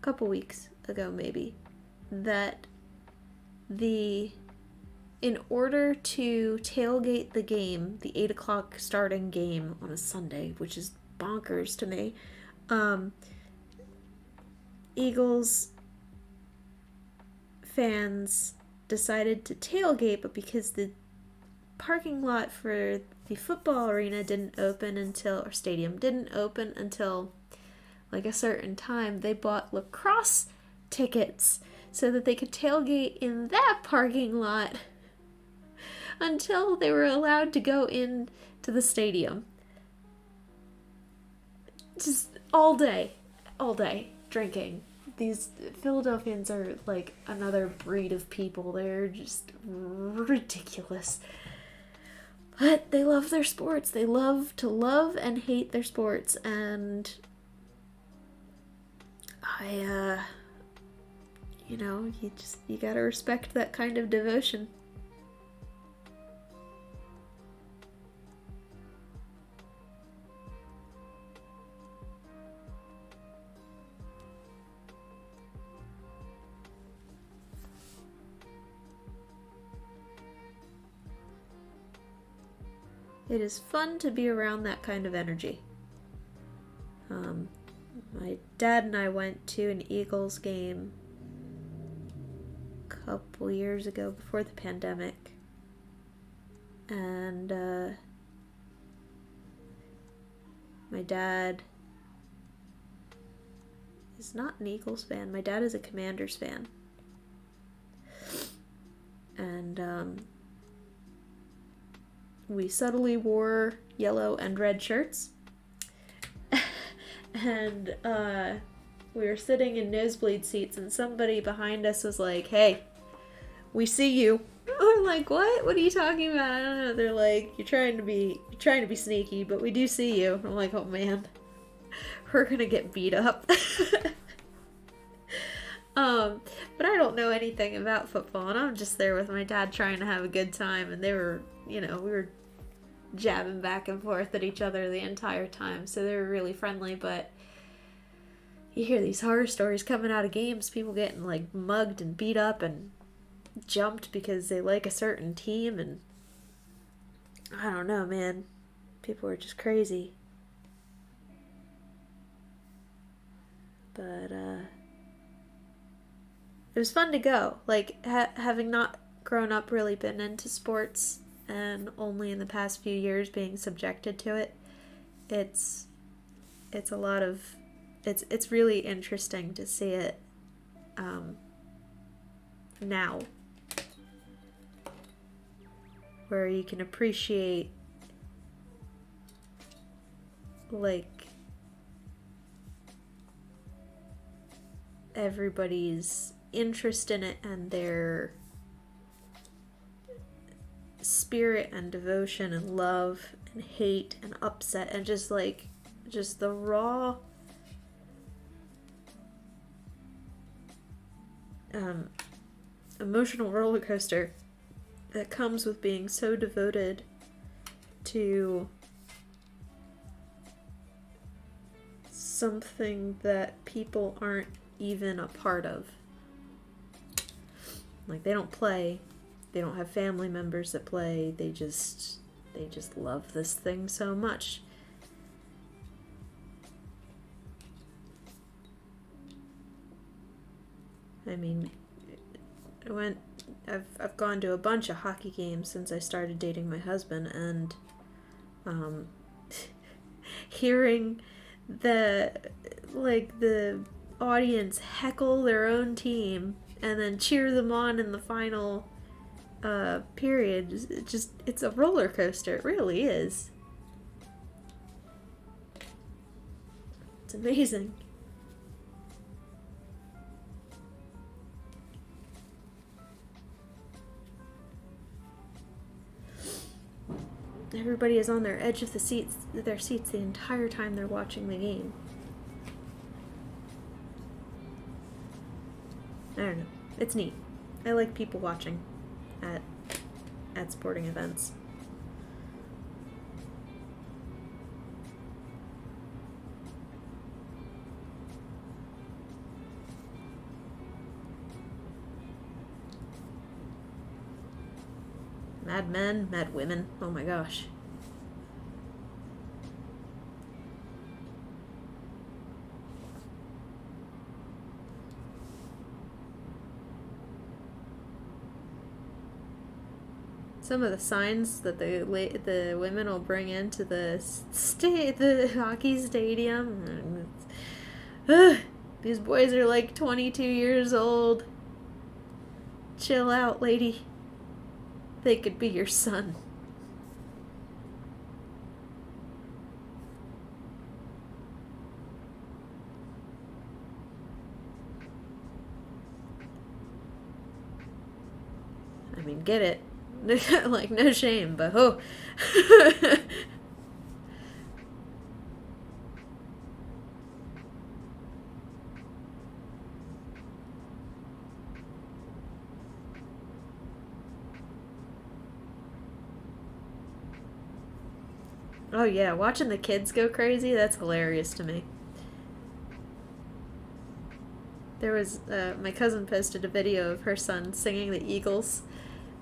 couple weeks ago maybe, that in order to tailgate the game, the 8 o'clock starting game on a Sunday, which is bonkers to me, Eagles fans decided to tailgate, but because the parking lot for the football arena stadium didn't open until like a certain time, they bought lacrosse tickets so that they could tailgate in that parking lot until they were allowed to go in to the stadium. Just all day drinking. These Philadelphians are like another breed of people. They're just ridiculous. But they love their sports. They love to love and hate their sports. And you gotta respect that kind of devotion. It is fun to be around that kind of energy. My dad and I went to an Eagles game a couple years ago before the pandemic. And my dad is not an Eagles fan. My dad is a Commanders fan. And we subtly wore yellow and red shirts. And we were sitting in nosebleed seats, and somebody behind us was like, "Hey, we see you." I'm like, "What? What are you talking about?" I don't know. They're like, you're trying to be sneaky, but we do see you." I'm like, "Oh man, we're gonna get beat up." But I don't know anything about football, and I'm just there with my dad trying to have a good time, and they were, we were jabbing back and forth at each other the entire time, so they were really friendly. But you hear these horror stories coming out of games, people getting like mugged and beat up and jumped because they like a certain team, and I don't know, man, people are just crazy. But it was fun to go, like having not grown up really been into sports and only in the past few years being subjected to it. It's a lot of, it's really interesting to see it now, where you can appreciate like everybody's interest in it and their spirit and devotion and love and hate and upset and just the raw emotional roller coaster that comes with being so devoted to something that people aren't even a part of. Like, they don't play, they don't have family members that play, they just love this thing so much. I mean, I've gone to a bunch of hockey games since I started dating my husband, and hearing the audience heckle their own team and then cheer them on in the final period, it's a roller coaster. It really is. It's amazing. Everybody is on their edge of their seats the entire time they're watching the game. I don't know. It's neat. I like people watching at sporting events. Mad men, mad women. Oh my gosh. Some of the signs that the women will bring into the hockey stadium. These boys are like 22 years old. Chill out, lady. They could be your son. I mean, get it. Like, no shame, but oh. Oh yeah, watching the kids go crazy, that's hilarious to me. There was, my cousin posted a video of her son singing the Eagles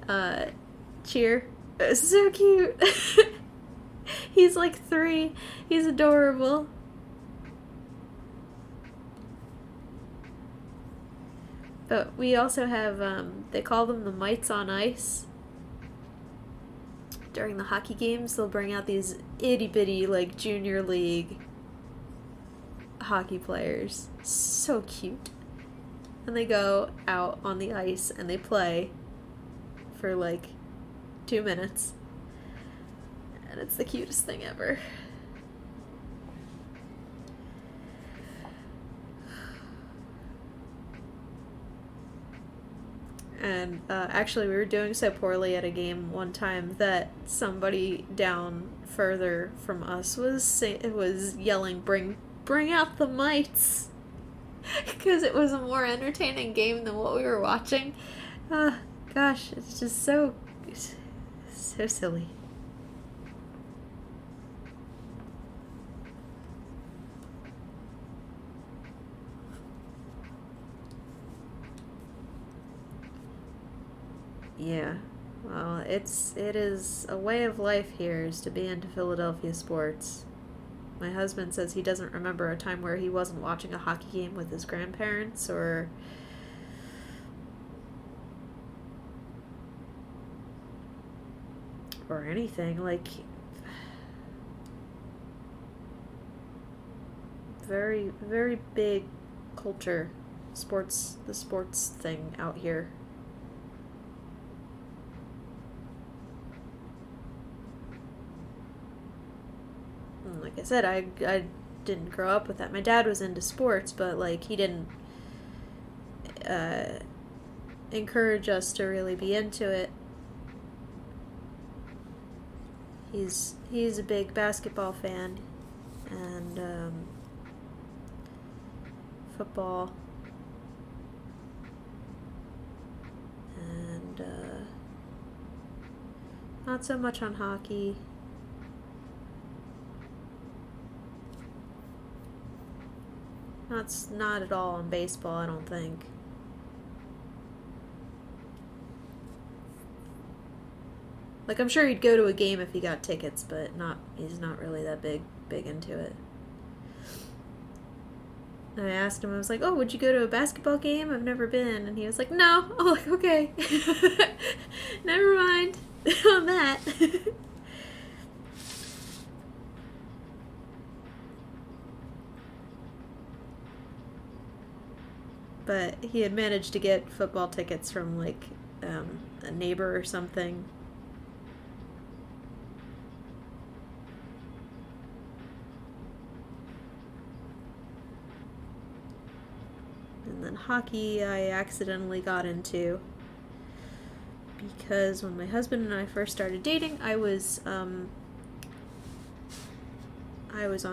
uh, cheer. It was so cute. He's like 3. He's adorable. But we also have, they call them the Mites on Ice. During the hockey games, they'll bring out these itty bitty, like, junior league hockey players. So cute. And they go out on the ice and they play for like 2 minutes. And it's the cutest thing ever. And actually, we were doing so poorly at a game one time that somebody down further from us was yelling, "Bring out the mites!" Because it was a more entertaining game than what we were watching. Gosh, it's just so silly. Yeah, well, it is a way of life here is to be into Philadelphia sports. My husband says he doesn't remember a time where he wasn't watching a hockey game with his grandparents or anything. Like, very, very big culture, the sports thing out here. Like I said, I didn't grow up with that. My dad was into sports, but like he didn't encourage us to really be into it. He's a big basketball fan and football and not so much on hockey. Not at all on baseball, I don't think. Like, I'm sure he'd go to a game if he got tickets, but he's not really that big into it. And I asked him, I was like, "Oh, would you go to a basketball game? I've never been." And he was like, "No." I'm like, "Okay." Never mind on that. But he had managed to get football tickets from, like, a neighbor or something. And then hockey I accidentally got into because when my husband and I first started dating, I was on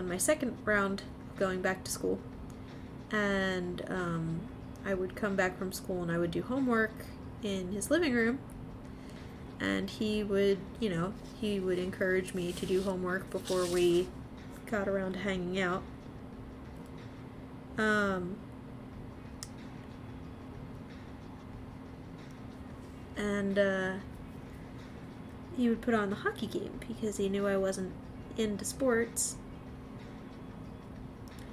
my second round going back to school. And I would come back from school and I would do homework in his living room, and he would encourage me to do homework before we got around to hanging out. And he would put on the hockey game because he knew I wasn't into sports.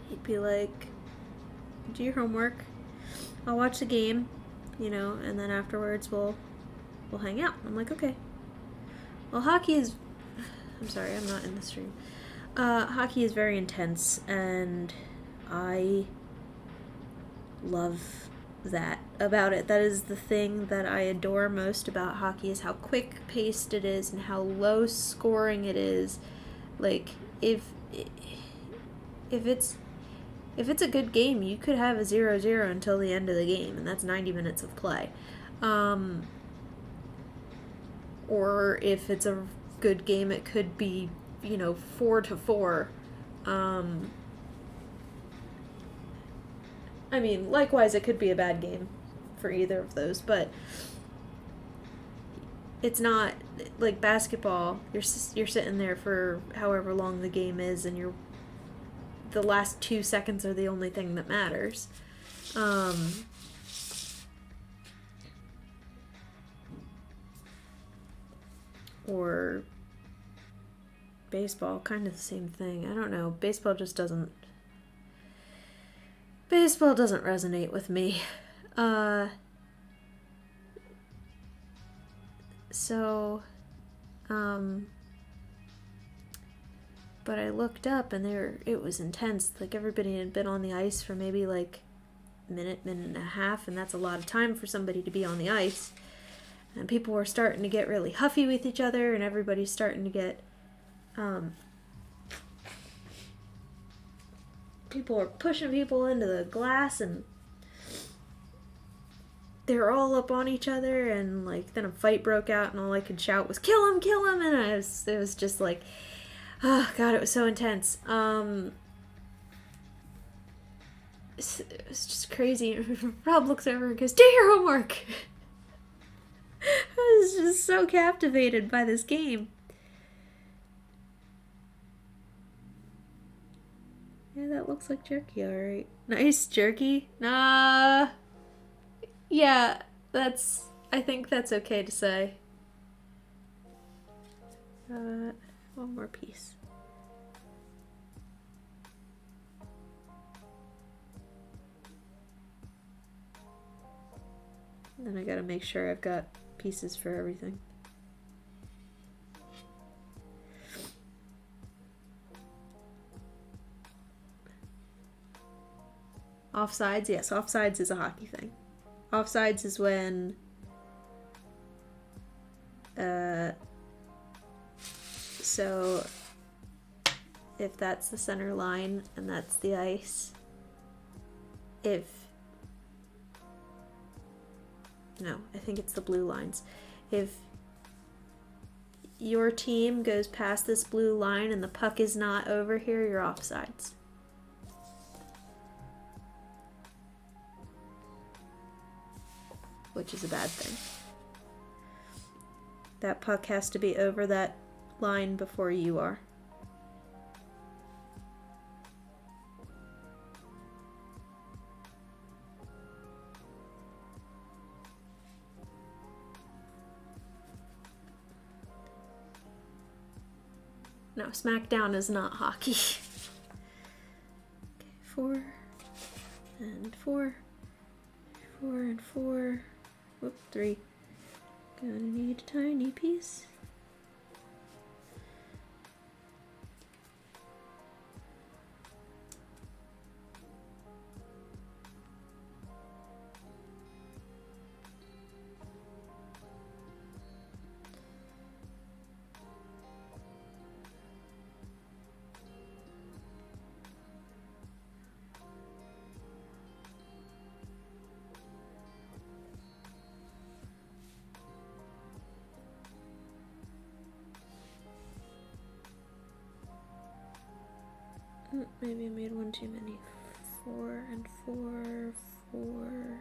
He'd be like, "Do your homework, I'll watch the game, and then afterwards we'll hang out." I'm like, "Okay." Well, hockey is... I'm sorry, I'm not in the stream. Hockey is very intense, and I love that about it. That is the thing that I adore most about hockey, is how quick-paced it is and how low-scoring it is. Like, if it's a good game, you could have a 0-0 until the end of the game, and that's 90 minutes of play. Or if it's a good game, it could be, 4-4. I mean, likewise, it could be a bad game for either of those, but it's not like basketball. You're sitting there for however long the game is, and the last 2 seconds are the only thing that matters. Or baseball, kind of the same thing. I don't know. Baseball doesn't resonate with me. But I looked up and it was intense. Like everybody had been on the ice for maybe like minute and a half, and that's a lot of time for somebody to be on the ice. And people were starting to get really huffy with each other, and everybody's starting to get people are pushing people into the glass, and they were all up on each other, and like then a fight broke out, and all I could shout was kill him, and it was just like, oh god, it was so intense. It was just crazy. Rob looks over and goes, do your homework. I was just so captivated by this game. Yeah, that looks like Jerky, alright. Nice, Jerky. Nah. Yeah, I think that's okay to say. One more piece. And then I gotta make sure I've got pieces for everything. Offsides, yes, offsides is a hockey thing. Offsides is when so if that's the center line and that's the ice, I think it's the blue lines. If your team goes past this blue line and the puck is not over here, you're offsides. Which is a bad thing. That puck has to be over that line before you are. No, SmackDown is not hockey. Okay, 4 and 4. 4 and 4. Whoop, 3. Gonna need a tiny piece. Maybe I made one too many. 4 and 4, 4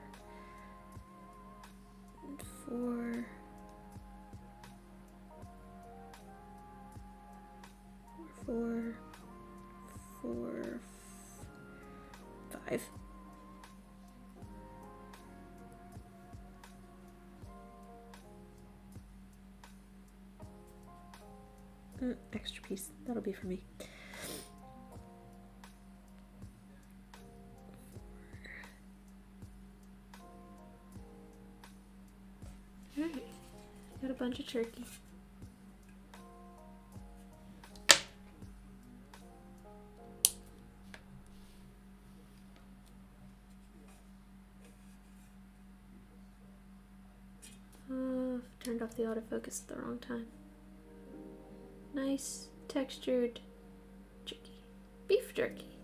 and 4. 4, 4, 5. Extra piece. That'll be for me. Alright, got a bunch of turkey. Turned off the autofocus at the wrong time. Nice textured jerky. Beef jerky.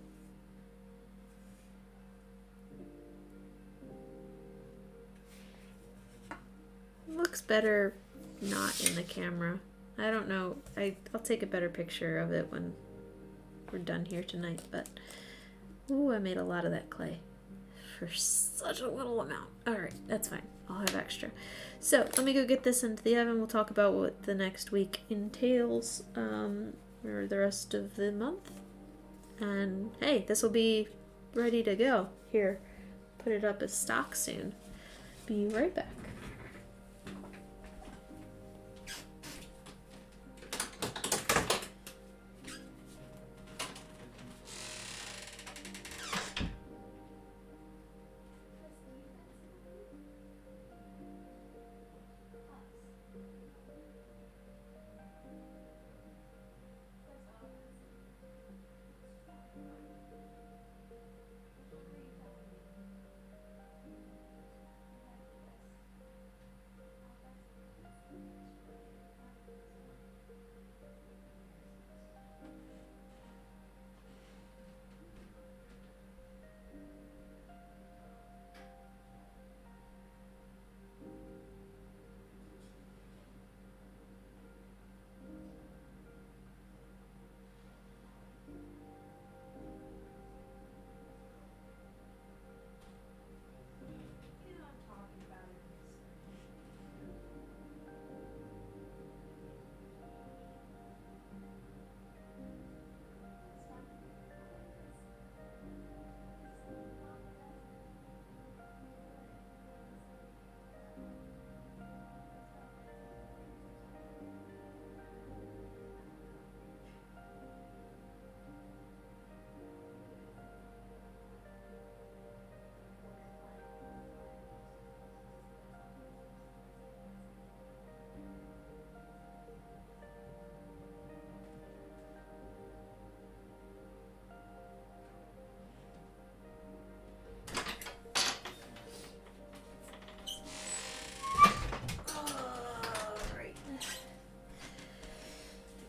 Looks better not in the camera. I don't know. I'll take a better picture of it when we're done here tonight, but ooh, I made a lot of that clay. for such a little amount. Alright, that's fine. I'll have extra. So, let me go get this into the oven. We'll talk about what the next week entails, or the rest of the month. And, hey, this will be ready to go. Here, put it up as stock soon. Be right back.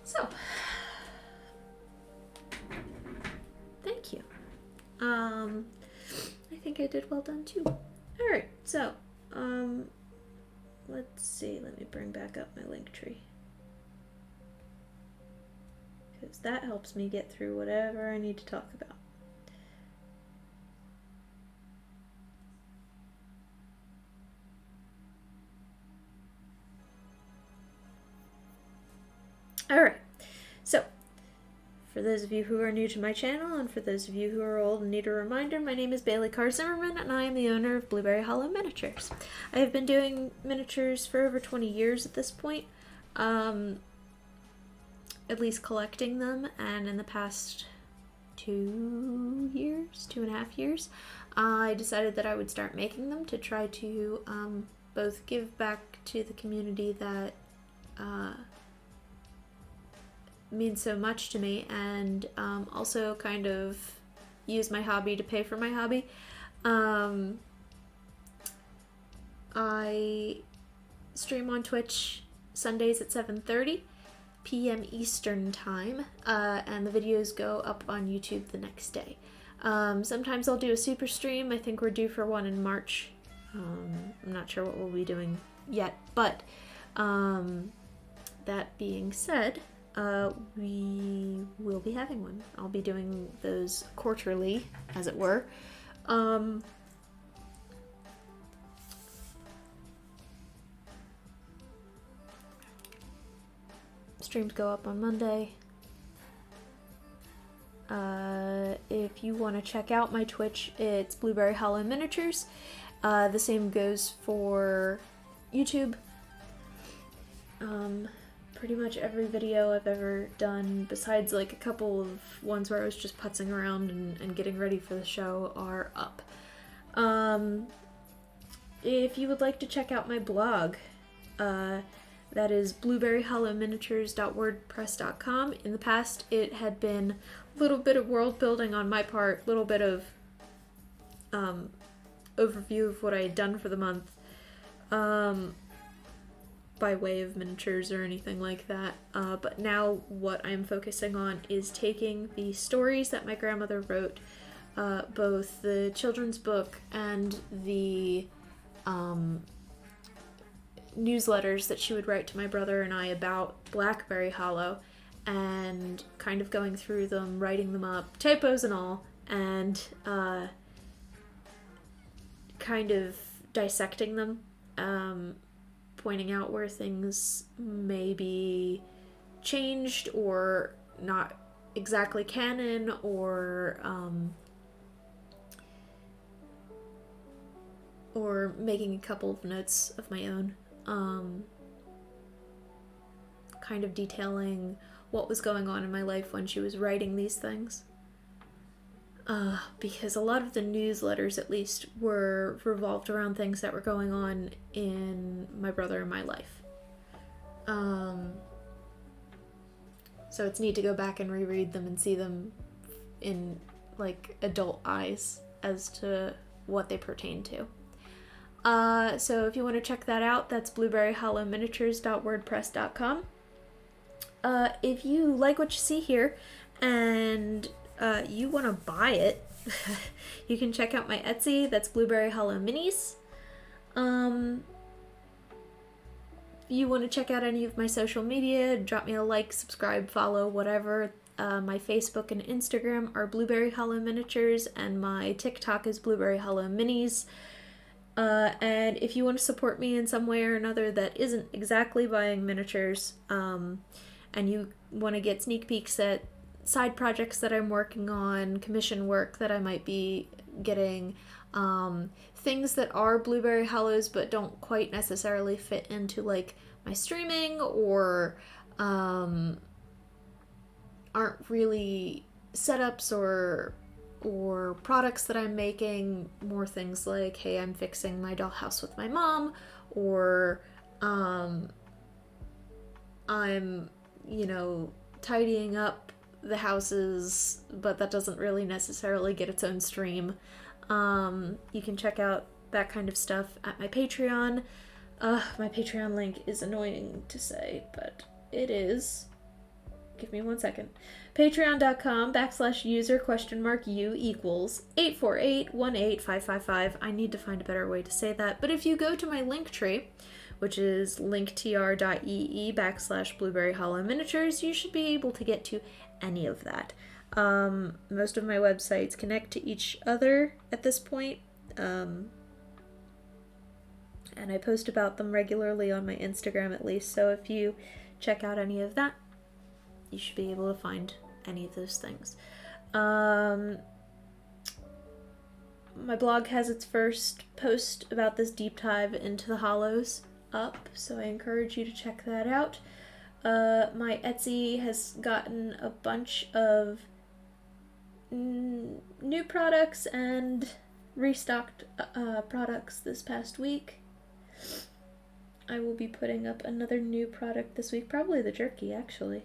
So, thank you. I think I did well done too. Alright, so, let's see, let me bring back up my link tree. Because that helps me get through whatever I need to talk about. Alright, so, for those of you who are new to my channel, and for those of you who are old and need a reminder, my name is Bailey Carr Zimmerman, and I am the owner of Blueberry Hollow Miniatures. I have been doing miniatures for over 20 years at this point, at least collecting them, and in the past 2.5 years, I decided that I would start making them to try to both give back to the community that means so much to me, and also kind of use my hobby to pay for my hobby. I stream on Twitch Sundays at 7:30 p.m. Eastern time, and the videos go up on YouTube the next day. Sometimes I'll do a super stream. I think we're due for one in March. I'm not sure what we'll be doing yet, but that being said, we will be having one. I'll be doing those quarterly, as it were. Streams go up on Monday. If you want to check out my Twitch, it's Blueberry Hollow Miniatures. The same goes for YouTube. Pretty much every video I've ever done, besides like a couple of ones where I was just putzing around and getting ready for the show, are up. If you would like to check out my blog, that is blueberryhollowminiatures.wordpress.com. In the past, it had been a little bit of world building on my part, a little bit of overview of what I had done for the month, by way of miniatures or anything like that. But now what I'm focusing on is taking the stories that my grandmother wrote, both the children's book and the newsletters that she would write to my brother and I about Blackberry Hollow, and kind of going through them, writing them up, typos and all, and kind of dissecting them, pointing out where things may be changed or not exactly canon, or making a couple of notes of my own, kind of detailing what was going on in my life when she was writing these things. Because a lot of the newsletters, at least, were revolved around things that were going on in my brother and my life. So it's neat to go back and reread them and see them in, like, adult eyes as to what they pertain to. So if you want to check that out, that's blueberryhollowminiatures.wordpress.com. If you like what you see here and you want to buy it, you can check out my Etsy. That's blueberryhollowminis. If you want to check out any of my social media, drop me a like, subscribe, follow, whatever. My Facebook and Instagram are Blueberry Hollow Miniatures, and my TikTok is Blueberry Hollow Minis. And if you want to support me in some way or another that isn't exactly buying miniatures, and you want to get sneak peeks at side projects that I'm working on, commission work that I might be getting, things that are Blueberry Hollows but don't quite necessarily fit into, like, my streaming, or aren't really setups or products that I'm making, more things like, hey, I'm fixing my dollhouse with my mom, or I'm, tidying up the houses, but that doesn't really necessarily get its own stream. You can check out that kind of stuff at my Patreon. My Patreon link is annoying to say, but it is. Give me 1 second. Patreon.com/user?u=848185555. I need to find a better way to say that. But if you go to my link tree, which is linktr.ee/blueberryhollowminiatures, you should be able to get to any of that. Most of my websites connect to each other at this point. And I post about them regularly on my Instagram, at least. So if you check out any of that, you should be able to find any of those things. My blog has its first post about this deep dive into the hollows up, so I encourage you to check that out. My Etsy has gotten a bunch of new products and restocked products this past week. I will be putting up another new product this week, probably the jerky, actually.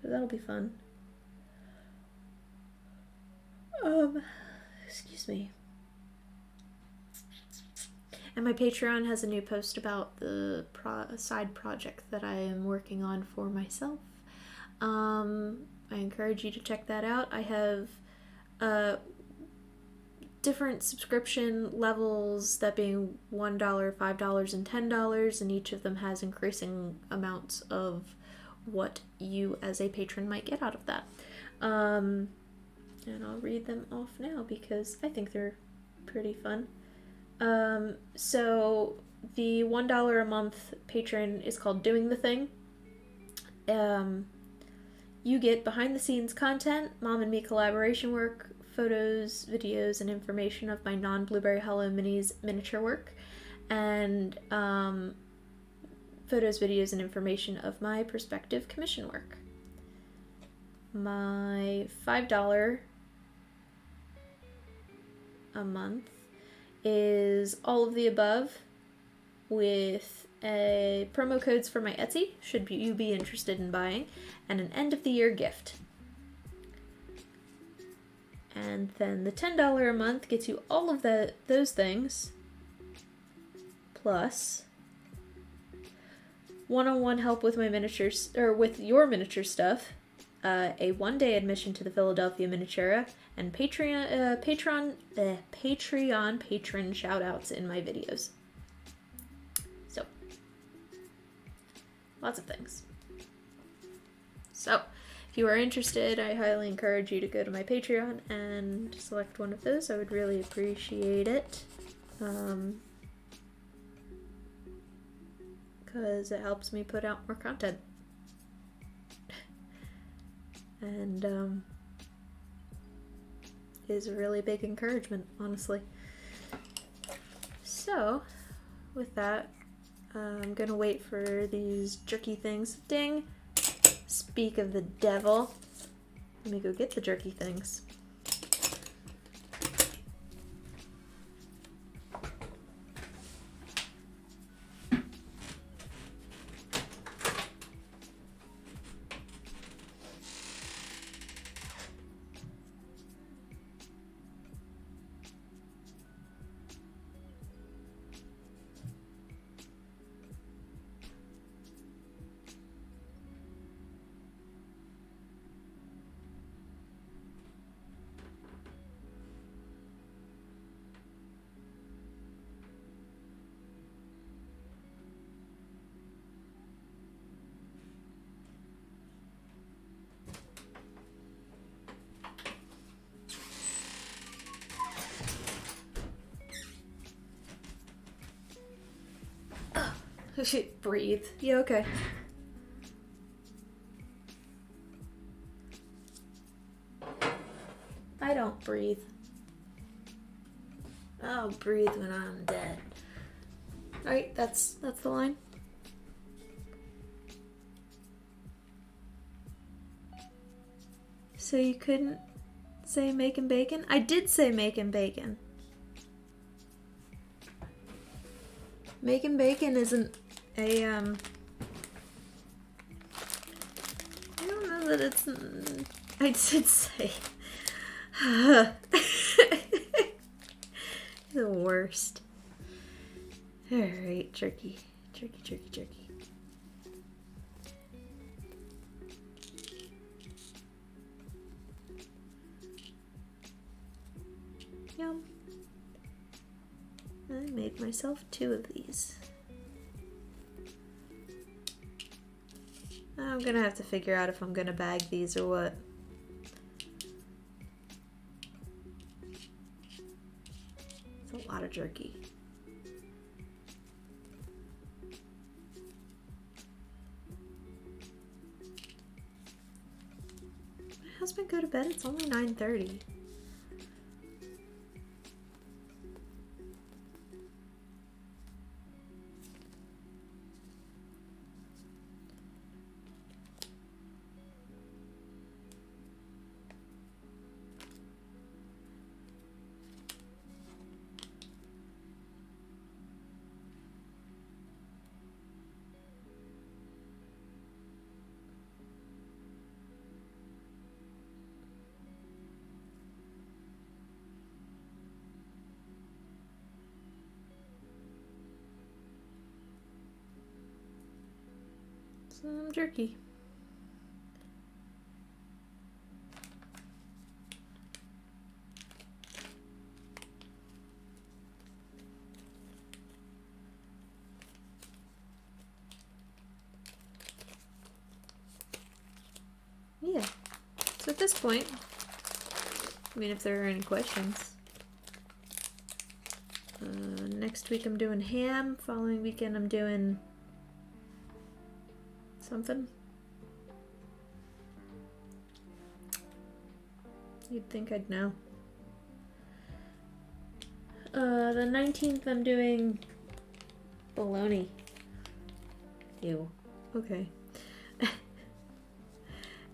So that'll be fun. Excuse me. And my Patreon has a new post about the side project that I am working on for myself. I encourage you to check that out. I have different subscription levels, that being $1, $5, and $10, and each of them has increasing amounts of what you as a patron might get out of that. And I'll read them off now because I think they're pretty fun. So the $1 a month patron is called Doing the Thing. You get behind the scenes content, Mom and me collaboration work, photos, videos, and information of my non-Blueberry Hollow Minis miniature work, and photos, videos, and information of my prospective commission work. My $5 a month is all of the above, with promo codes for my Etsy, should you be interested in buying, and an end of the year gift. And then the $10 a month gets you all of those things, plus one-on-one help with my miniatures, or with your miniature stuff, a one-day admission to the Philadelphia Miniatura, and Patreon patron shout-outs in my videos. So, lots of things. So, if you are interested, I highly encourage you to go to my Patreon and select one of those. I would really appreciate it. because it helps me put out more content. And is a really big encouragement, honestly. So, with that, I'm gonna wait for these jerky things. Ding! Speak of the devil. Let me go get the jerky things. Breathe. You okay? I don't breathe. I'll breathe when I'm dead. Alright, that's the line. So you couldn't say making bacon? I did say making bacon. Making bacon isn't a, I don't know that it's, I did say, the worst. Alright, jerky. Yum. I made myself 2 of these. I'm gonna have to figure out if I'm gonna bag these or what. It's a lot of jerky. My husband go to bed? It's only 9:30. Some jerky. Yeah. So at this point, I mean, if there are any questions, next week I'm doing ham. Following weekend I'm doing something. You'd think I'd know. The 19th I'm doing bologna. Ew. Okay.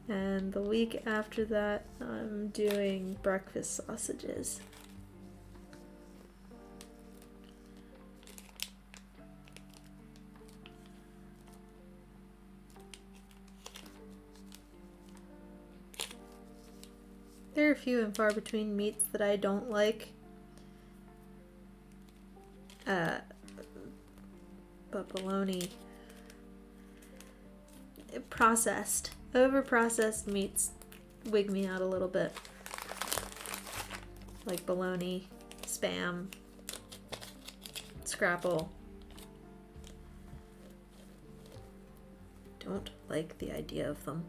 And the week after that I'm doing breakfast sausages. There are few and far between meats that I don't like. But bologna, processed, over-processed meats wig me out a little bit. Like bologna, Spam, scrapple. Don't like the idea of them.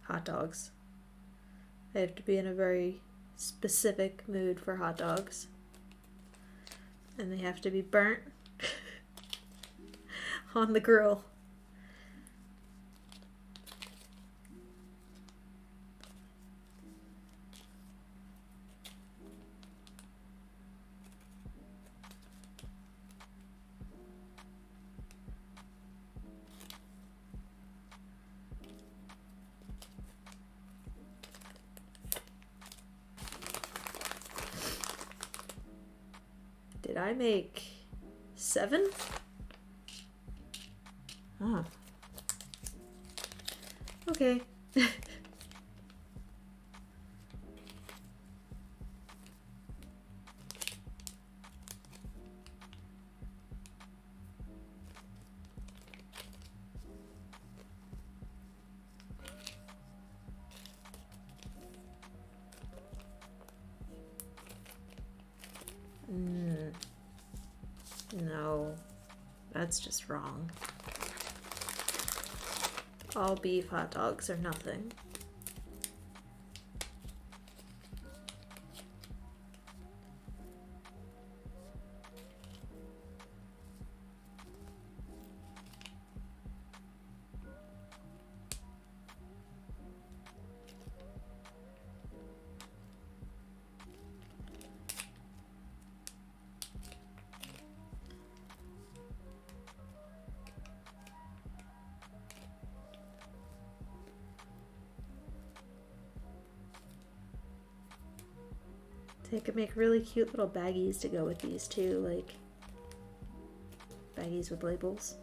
hot dogs. I have to be in a very specific mood for hot dogs. And they have to be burnt on the grill. Did I make 7? Oh. Okay. No, that's just wrong. All beef hot dogs or nothing. They could make really cute little baggies to go with these too, like baggies with labels.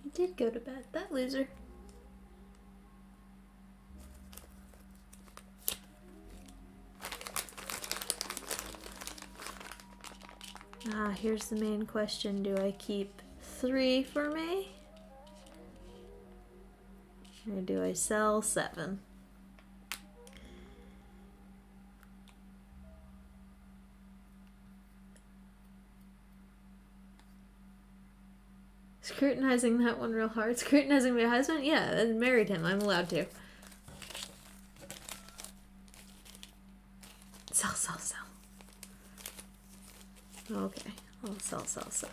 He did go to bed, that loser. Here's the main question. Do I keep 3 for me? Or do I sell 7? Scrutinizing that one real hard. Scrutinizing my husband? Yeah, I married him. I'm allowed to. Sell, sell, sell. Okay. I'll sell, sell, sell.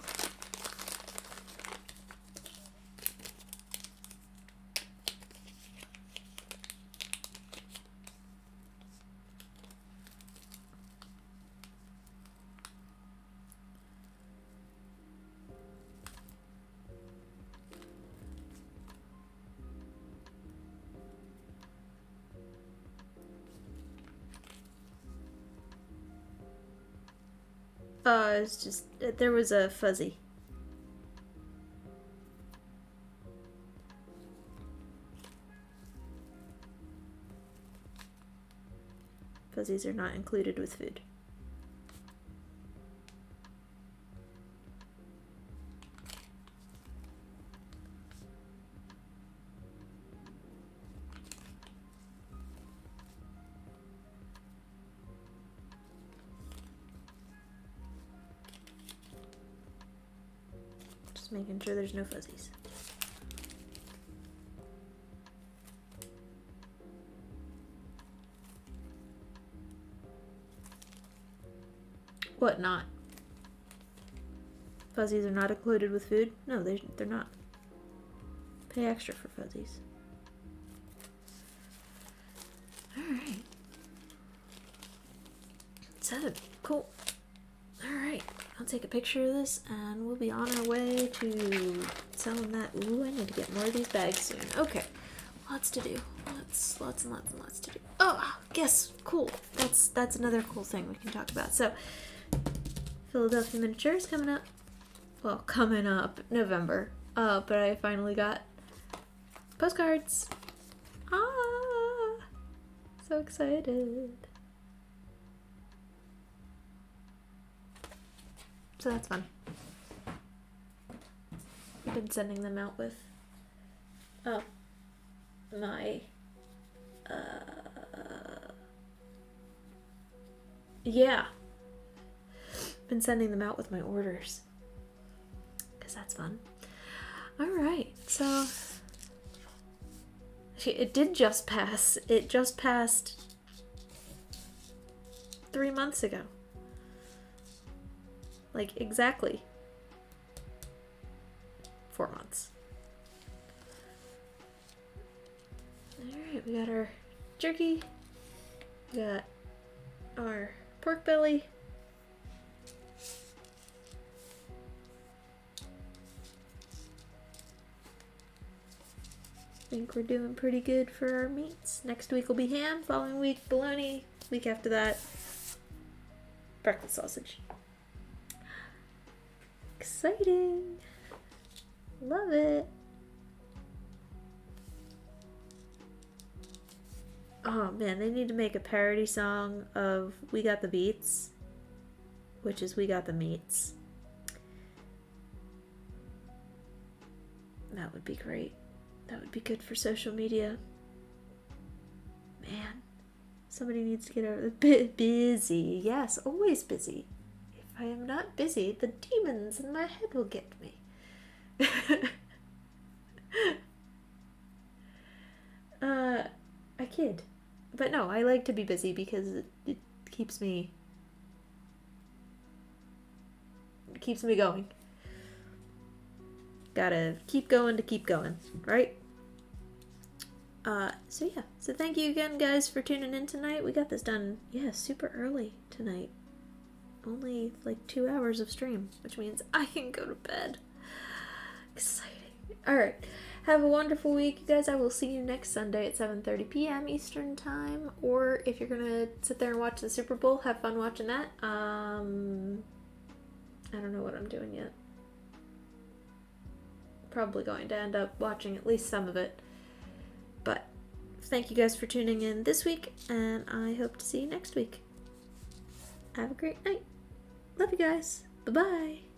It's just, there was a fuzzy. Fuzzies are not included with food. Making sure there's no fuzzies. What not? Fuzzies are not included with food? No, they're not. Pay extra for fuzzies. Alright. 7. Cool. Alright. I'll take a picture of this and we'll be on our way to selling that. Ooh, I need to get more of these bags soon. Okay. Lots to do. Lots and lots to do. Oh, guess. Cool. That's another cool thing we can talk about. So, Philadelphia miniatures coming up. Well, coming up November. But I finally got postcards. Ah, so excited. So that's fun. I've been sending them out with my yeah. Been sending them out with my orders. 'Cause that's fun. Alright, so it did just pass. It just passed 3 months ago. Like, exactly 4 months. Alright, we got our jerky. We got our pork belly. I think we're doing pretty good for our meats. Next week will be ham, following week bologna, week after that breakfast sausage. Exciting! Love it! Oh man, they need to make a parody song of We Got the Beats, which is We Got the Meats. That would be great. That would be good for social media. Man, somebody needs to get over the busy. Yes, always busy. If I am not busy, the demons in my head will get me. I kid. But no, I like to be busy because it keeps me going. Gotta keep going to keep going, right? So yeah. So thank you again, guys, for tuning in tonight. We got this done, yeah, super early tonight. Only like 2 hours of stream, which means I can go to bed. Exciting. Alright. Have a wonderful week, you guys. I will see you next Sunday at 7:30 p.m. Eastern Time. Or if you're gonna sit there and watch the Super Bowl, have fun watching that. I don't know what I'm doing yet. Probably going to end up watching at least some of it. But thank you guys for tuning in this week, and I hope to see you next week. Have a great night. Love you guys. Bye-bye.